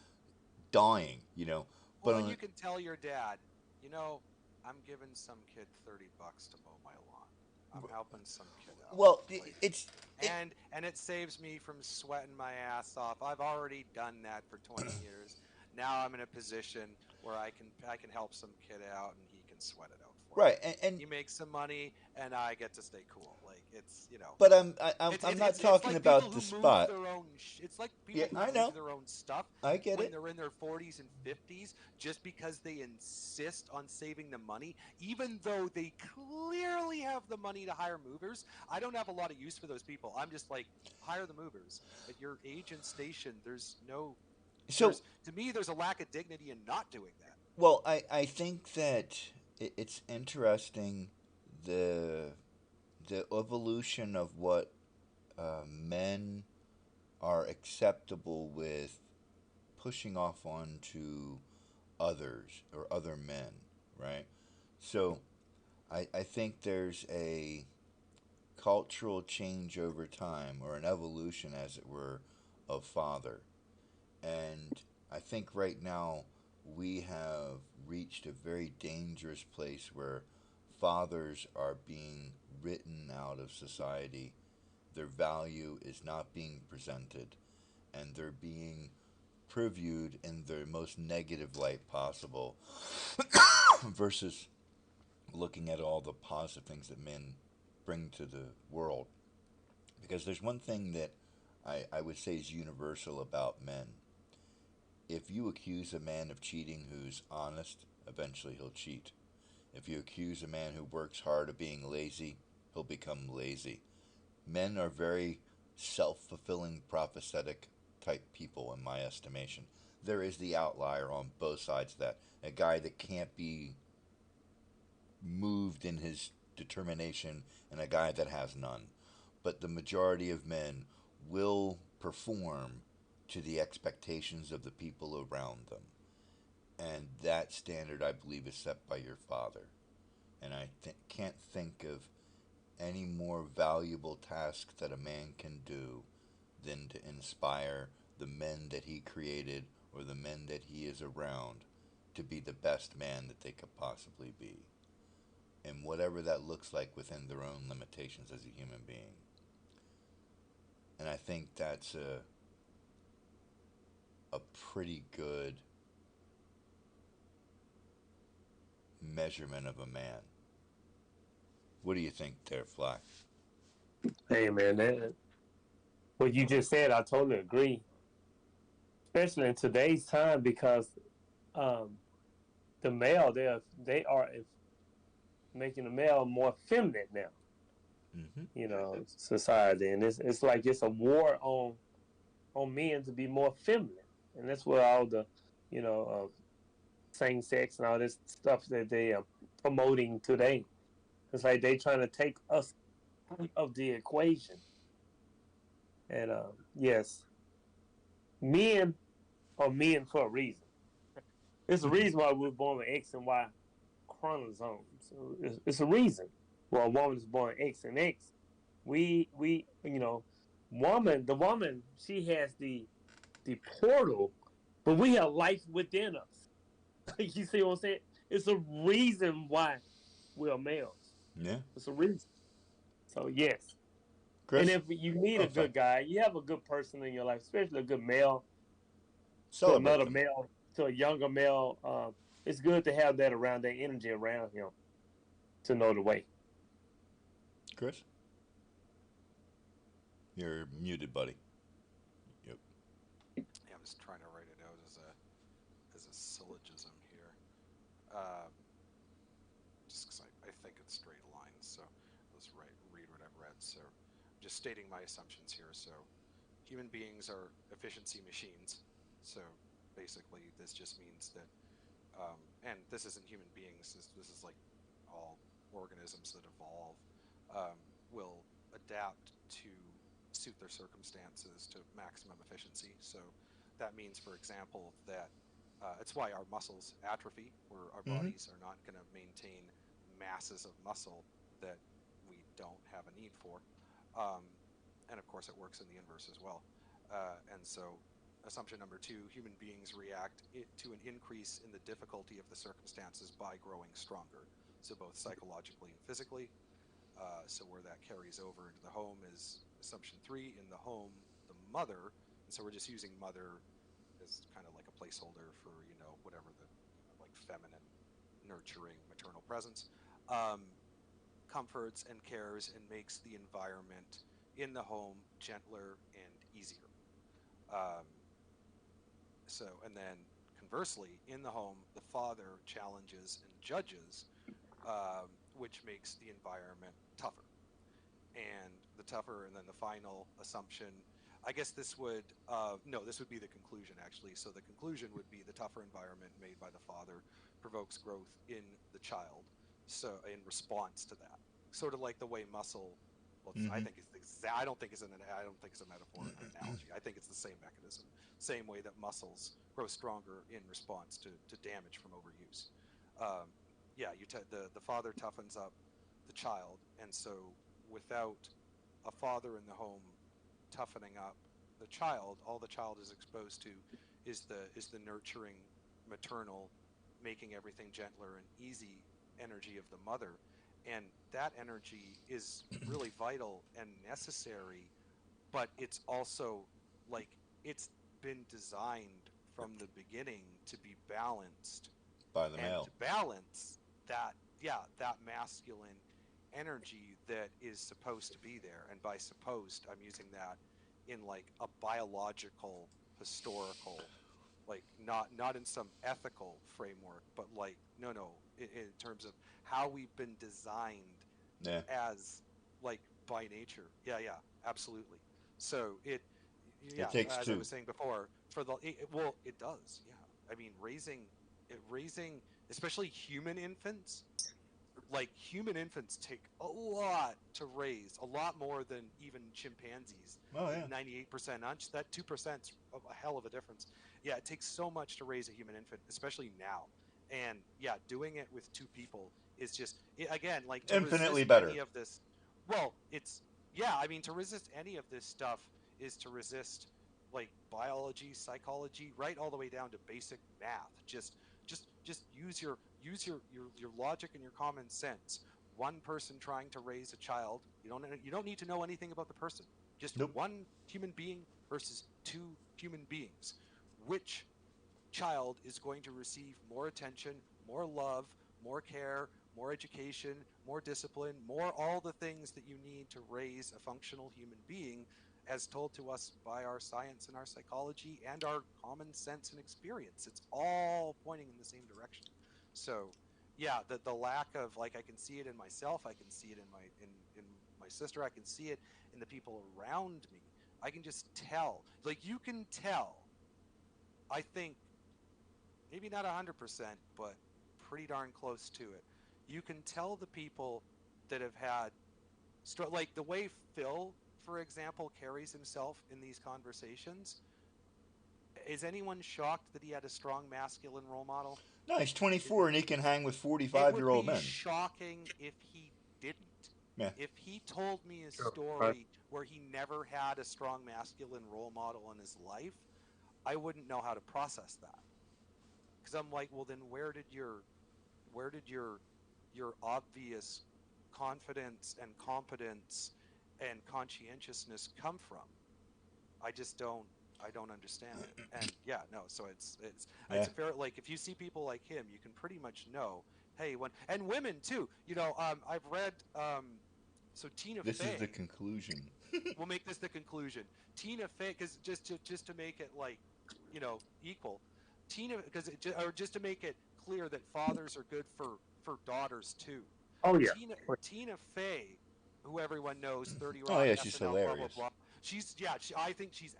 dying, But Well, and on, you can tell your dad, you know, I'm giving some kid $30 to mow my lawn. I'm helping some kid out. well, Like, it's it. and it saves me from sweating my ass off. I've already done that for 20 years. Now I'm in a position where I can help some kid out and he can sweat it out for Right, me. and He makes some money and I get to stay cool. Like, it's. but I'm It's I'm it's not it's it's talking like people about who the move spot. their own. It's like Yeah, people who I move know. their own stuff I get when it. they're in their 40s and 50s, just because they insist on saving the money, even though they clearly have the money to hire movers. I don't have a lot of use for those people. I'm just like, hire the movers. At your age and station, So, to me, there's a lack of dignity in not doing that. well, I think that it's interesting the the evolution of what men are acceptable with pushing off onto others or other men, right? So I think there's a cultural change over time, or an evolution, as it were, of father. And I think right now we have reached a very dangerous place where fathers are being written out of society. Their value is not being presented, and they're being previewed in the most negative light possible versus looking at all the positive things that men bring to the world. Because there's one thing that I would say is universal about men. If you accuse a man of cheating who's honest, eventually he'll cheat. If you accuse a man who works hard of being lazy, he'll become lazy. Men are very self fulfilling, prophetic type people, in my estimation. There is the outlier on both sides of that. A guy that can't be moved in his determination, and a guy that has none. But the majority of men will perform to the expectations of the people around them. And that standard, I believe, is set by your father. And I can't think any more valuable task that a man can do than to inspire the men that he created or the men that he is around to be the best man that they could possibly be. And whatever that looks like within their own limitations as a human being. And I think that's a pretty good measurement of a man. What do you think there, Fly? Hey man, what you just said, I totally agree. Especially in today's time, because um, the male, they are making the male more feminine now. Mm-hmm. Society, and it's like it's a war on men to be more feminine, and that's where all the you know same sex and all this stuff that they are promoting today. It's like they trying to take us out of the equation. And yes, men are men for a reason. It's a reason why we're born with X and Y chromosomes. So it's a reason. Well, a woman is born X and X. We the woman, she has the portal, but we have life within us. You see what I'm saying? It's a reason why we're males. Yeah. It's a reason. So yes. And Chris? if you need Oh, a sorry. good guy, you have a good person in your life, especially a good male to Celebrate another them. male, to a younger male. It's good to have that around, that energy around him to know the way. Chris? You're muted, buddy. Yep. Yeah, I'm just trying to write it out as a syllogism here. Um, just because I think it's straight lines, so let's read what I've read. So, just stating my assumptions here. So, human beings are efficiency machines. So, basically, this just means that, and this isn't human beings. This is like all organisms that evolve will adapt to suit their circumstances to maximum efficiency. So, that means, for example, that it's why our muscles atrophy, where our Mm-hmm. bodies are not going to maintain masses of muscle that we don't have a need for. Um, and of course, it works in the inverse as well. And so, assumption number two, human beings react to an increase in the difficulty of the circumstances by growing stronger. So, both psychologically and physically. So, where that carries over into the home is assumption three, in the home, the mother. And so, we're just using mother as kind of like a placeholder for whatever the like feminine, nurturing maternal presence, um, comforts and cares and makes the environment in the home gentler and easier. Um, and then conversely, in the home, the father challenges and judges, which makes the environment tougher. And the tougher, and then the final assumption, I guess this would no, this would be the conclusion actually. So the conclusion would be the tougher environment made by the father provokes growth in the child, so in response to that, sort of like the way muscle, well, I Mm-hmm. think it's exact, I don't think it's I don't think it's a metaphor or an analogy. I think it's the same mechanism, same way that muscles grow stronger in response to damage from overuse. um, yeah, the father toughens up the child, and so without a father in the home toughening up the child, all the child is exposed to is the nurturing, maternal, making everything gentler and easy energy of the mother, and that energy is really vital and necessary, but it's also like it's been designed from the beginning to be balanced, By the and to male. balance that, yeah, that masculine energy that is supposed to be there. And by supposed, I'm using that in like a biological, historical, like not in some ethical framework, but like no, in terms of how we've been designed Yeah. as, like, by nature. Yeah, absolutely. So It yeah, takes as I two. was saying before, for the well, it does. Yeah, I mean, raising, especially human infants. Like, human infants take a lot to raise, a lot more than even chimpanzees. Oh Like yeah. 98% notch, that 2% a hell of a difference. Yeah, it takes so much to raise a human infant, especially now. And yeah, doing it with two people is just, again, like, to Infinitely resist better. any of this. Well, it's yeah. I mean, to resist any of this stuff is to resist like biology, psychology, right all the way down to basic math. Just use your logic and your common sense. One person trying to raise a child, you don't need to know anything about the person. Just Nope. one human being versus two human beings. Which child is going to receive more attention, more love, more care, more education, more discipline, more all the things that you need to raise a functional human being as told to us by our science and our psychology and our common sense and experience. It's all pointing in the same direction. So, yeah, the lack of like I can see it in myself, I can see it in my sister, I can see it in the people around me. I can just tell. Like you can tell. I think maybe not 100%, but pretty darn close to it. You can tell the people that have had, like the way Phil, for example, carries himself in these conversations. Is anyone shocked that he had a strong masculine role model? No, he's It, 24 and he can hang with it 45 would year old be men. shocking if he didn't. Yeah. If he told me a Sure. Right. story where he never had a strong masculine role model in his life, I wouldn't know how to process that. Because I'm like, well, then where did your obvious confidence and competence and conscientiousness come from? I don't understand it. And yeah, no, so it's Yeah. a fair, like if you see people like him, you can pretty much know, hey, when, and women too, I've read so Tina This is the Fey, conclusion. we'll make this the conclusion. Tina Fey, because just to make it like, equal. Tina, or just to make it clear that fathers are good for daughters too. Oh yeah. Tina Fey, who everyone knows, 30 Oh, Rock, yeah, she's SNL, blah blah hilarious. blah. I think she's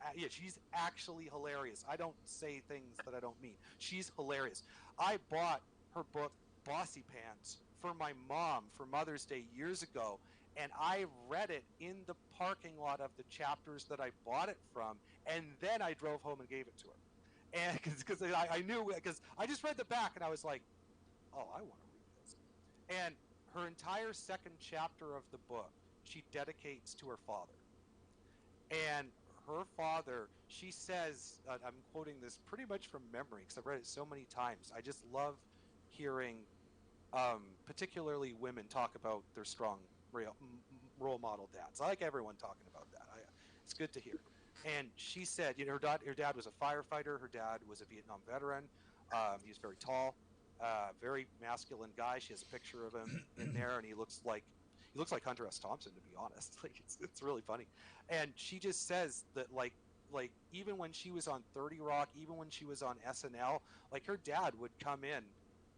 actually hilarious. I don't say things that I don't mean. She's hilarious. I bought her book Bossy Pants for my mom for Mother's Day years ago, and I read it in the parking lot of the chapters that I bought it from, and then I drove home and gave it to her. And because I knew, because I just read the back and I was like, oh, I want to read this. And her entire second chapter of the book she dedicates to her father. And her father, she says, I'm quoting this pretty much from memory because I've read it so many times. I just love hearing, particularly women, talk about their strong role model dads. I like everyone talking about that. It's good to hear. And she said, her dad was a firefighter. Her dad was a Vietnam veteran. He was very tall, very masculine guy. She has a picture of him in there, and he looks like Hunter S. Thompson, to be honest. Like it's really funny. And she just says that like even when she was on 30 Rock, even when she was on SNL, like her dad would come in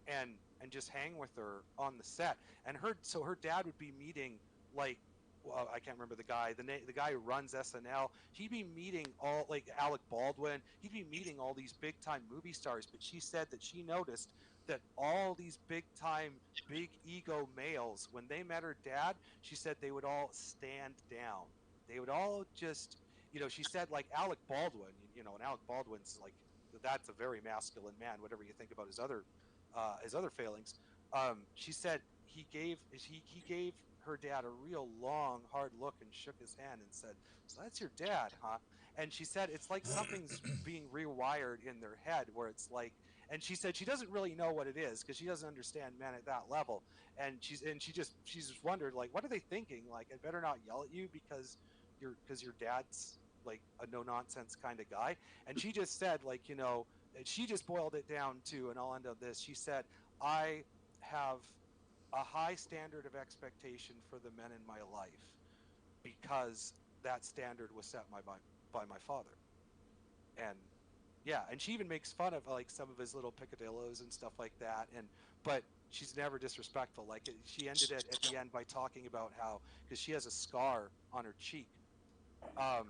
and just hang with her on the set. And her dad would be meeting like, well, I can't remember the guy, the guy who runs SNL. He'd be meeting all like Alec Baldwin. He'd be meeting all these big time movie stars. But she said that she noticed that all these big time, big ego males, when they met her dad, she said they would all stand down. They would all just, she said like Alec Baldwin, and Alec Baldwin's like, that's a very masculine man, whatever you think about his other failings. She said he gave her dad a real long, hard look and shook his hand and said, "So that's your dad, huh?" And she said it's like something's being rewired in their head, where it's like, and she said she doesn't really know what it is because she doesn't understand men at that level, and she's just wondered like, what are they thinking? Like, I better not yell at you because your dad's like a no nonsense kind of guy. And she just said like, she just boiled it down to, and I'll end on this. She said, I have a high standard of expectation for the men in my life because that standard was set by my father. And yeah, and she even makes fun of like some of his little picadillos and stuff like that. And but she's never disrespectful. Like she ended it at the end by talking about how, because she has a scar on her cheek, um,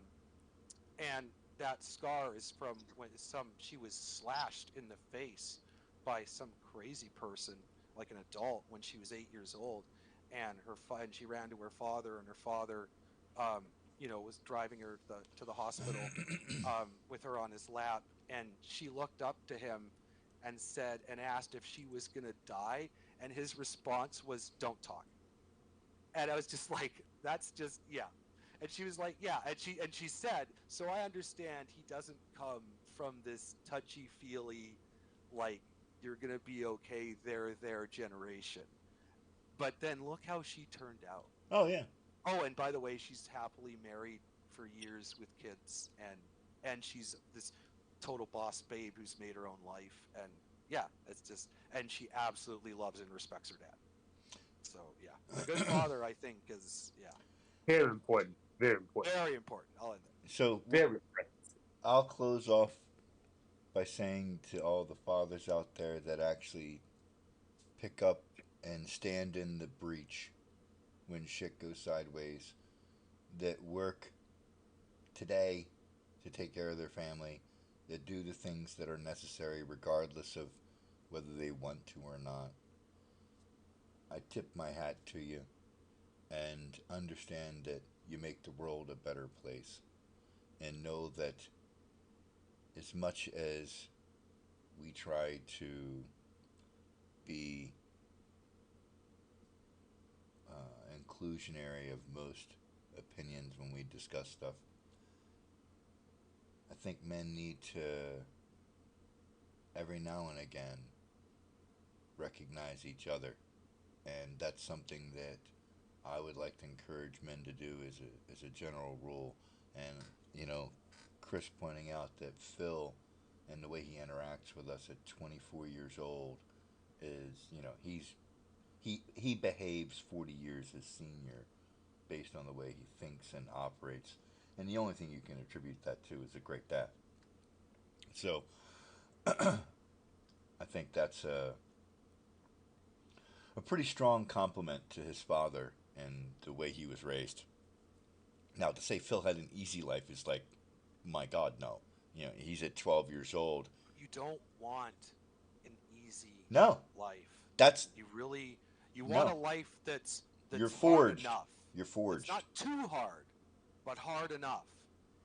and that scar is from when she was slashed in the face by some crazy person, like an adult, when she was 8 years old, and and she ran to her father, and her father, was driving her to the hospital, with her on his lap, and she looked up to him and asked if she was gonna die, and his response was, "Don't talk." And I was just like, that's just, yeah. And she was like, yeah. And she said, so I understand he doesn't come from this touchy feely, like you're gonna be okay, their generation. But then look how she turned out. Oh yeah. Oh, and by the way, she's happily married for years with kids, and she's this total boss babe who's made her own life, and yeah, it's just, and she absolutely loves and respects her dad. So yeah, a good father, I think, is Very important. Very important. very important. I'll end there. So Very important. I'll close off by saying to all the fathers out there that actually pick up and stand in the breach when shit goes sideways, that work today to take care of their family, that do the things that are necessary regardless of whether they want to or not. I tip my hat to you and understand that you make the world a better place. And know that as much as we try to be inclusionary of most opinions when we discuss stuff, I think men need to, every now and again, recognize each other. And that's something that I would like to encourage men to do as a general rule. And, you know, Chris pointing out that Phil and the way he interacts with us at 24 years old is, you know, he behaves 40 years his senior based on the way he thinks and operates. And the only thing you can attribute that to is a great dad. So I think that's a pretty strong compliment to his father and the way he was raised. Now, to say Phil had an easy life is like, my God, no. You know, he's at 12 years old. You don't want an easy No, life. that's You really, you want a no. life that's You're hard forged. enough. You're It's forged. not too hard, but hard enough.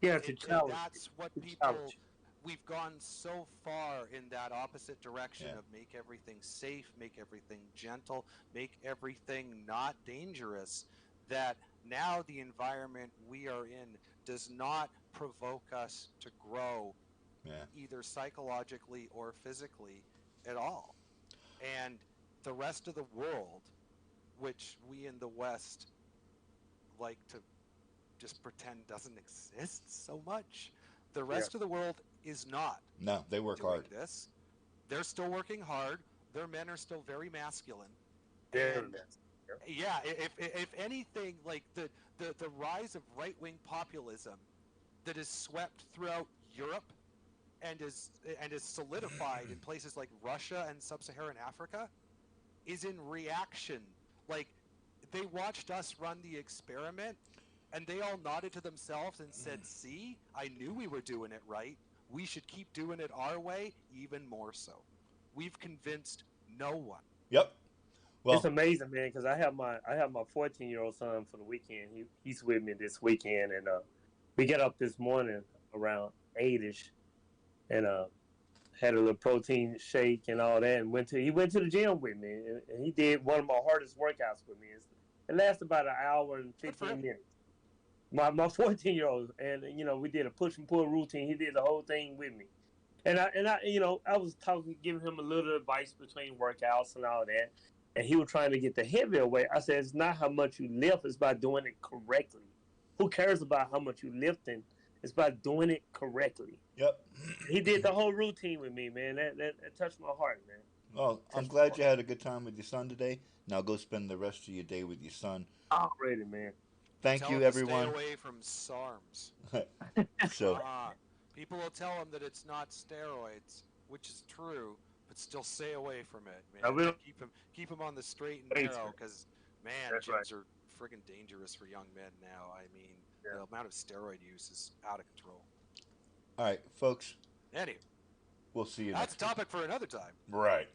Yeah, And, to and challenge. that's what To people, challenge. we've gone so far in that opposite direction Yeah. of make everything safe, make everything gentle, make everything not dangerous, that now the environment we are in does not provoke us to grow Yeah. either psychologically or physically at all. And the rest of the world, which we in the West like to just pretend doesn't exist so much, the Yeah. rest of the world is not No, they work doing hard. this. They're still working hard. Their men are still very masculine. Very And nice. yeah, if anything, like the rise of right wing populism that is swept throughout Europe and is solidified in places like Russia and sub-Saharan Africa is in reaction. Like they watched us run the experiment and they all nodded to themselves and said, "See, I knew we were doing it right. We should keep doing it our way even more so." We've convinced no one. Yep. It's Well, amazing, man, because I have my 14-year-old son for the weekend. He's with me this weekend, and we get up this morning around 8ish, and had a little protein shake and all that, and he went to the gym with me, and he did one of my hardest workouts with me. It lasted about an hour and Good for 15 him. minutes. My 14-year-old, and we did a push and pull routine. He did the whole thing with me, and I was talking, giving him a little advice between workouts and all that, and he was trying to get the heavier weight. I said, it's not how much you lift; it's about doing it correctly. Who cares about how much you lifting? It's about doing it correctly. yep. He did the whole routine with me, man. That touched my heart, man. Well, I'm Touched my glad heart. you had a good time with your son today. Now go spend the rest of your day with your son. Already, man. Thank Tell you, him to stay everyone. away from SARMs. So, People will tell him that it's not steroids, which is true, but still stay away from it, I man. will. Keep him on the straight and Thanks, narrow, man. because man, That's right. gyms are friggin' dangerous for young men now. I mean, Yeah. the amount of steroid use is out of control. all right, folks, Anyway, we'll see you that's next a week. topic for another time. Right.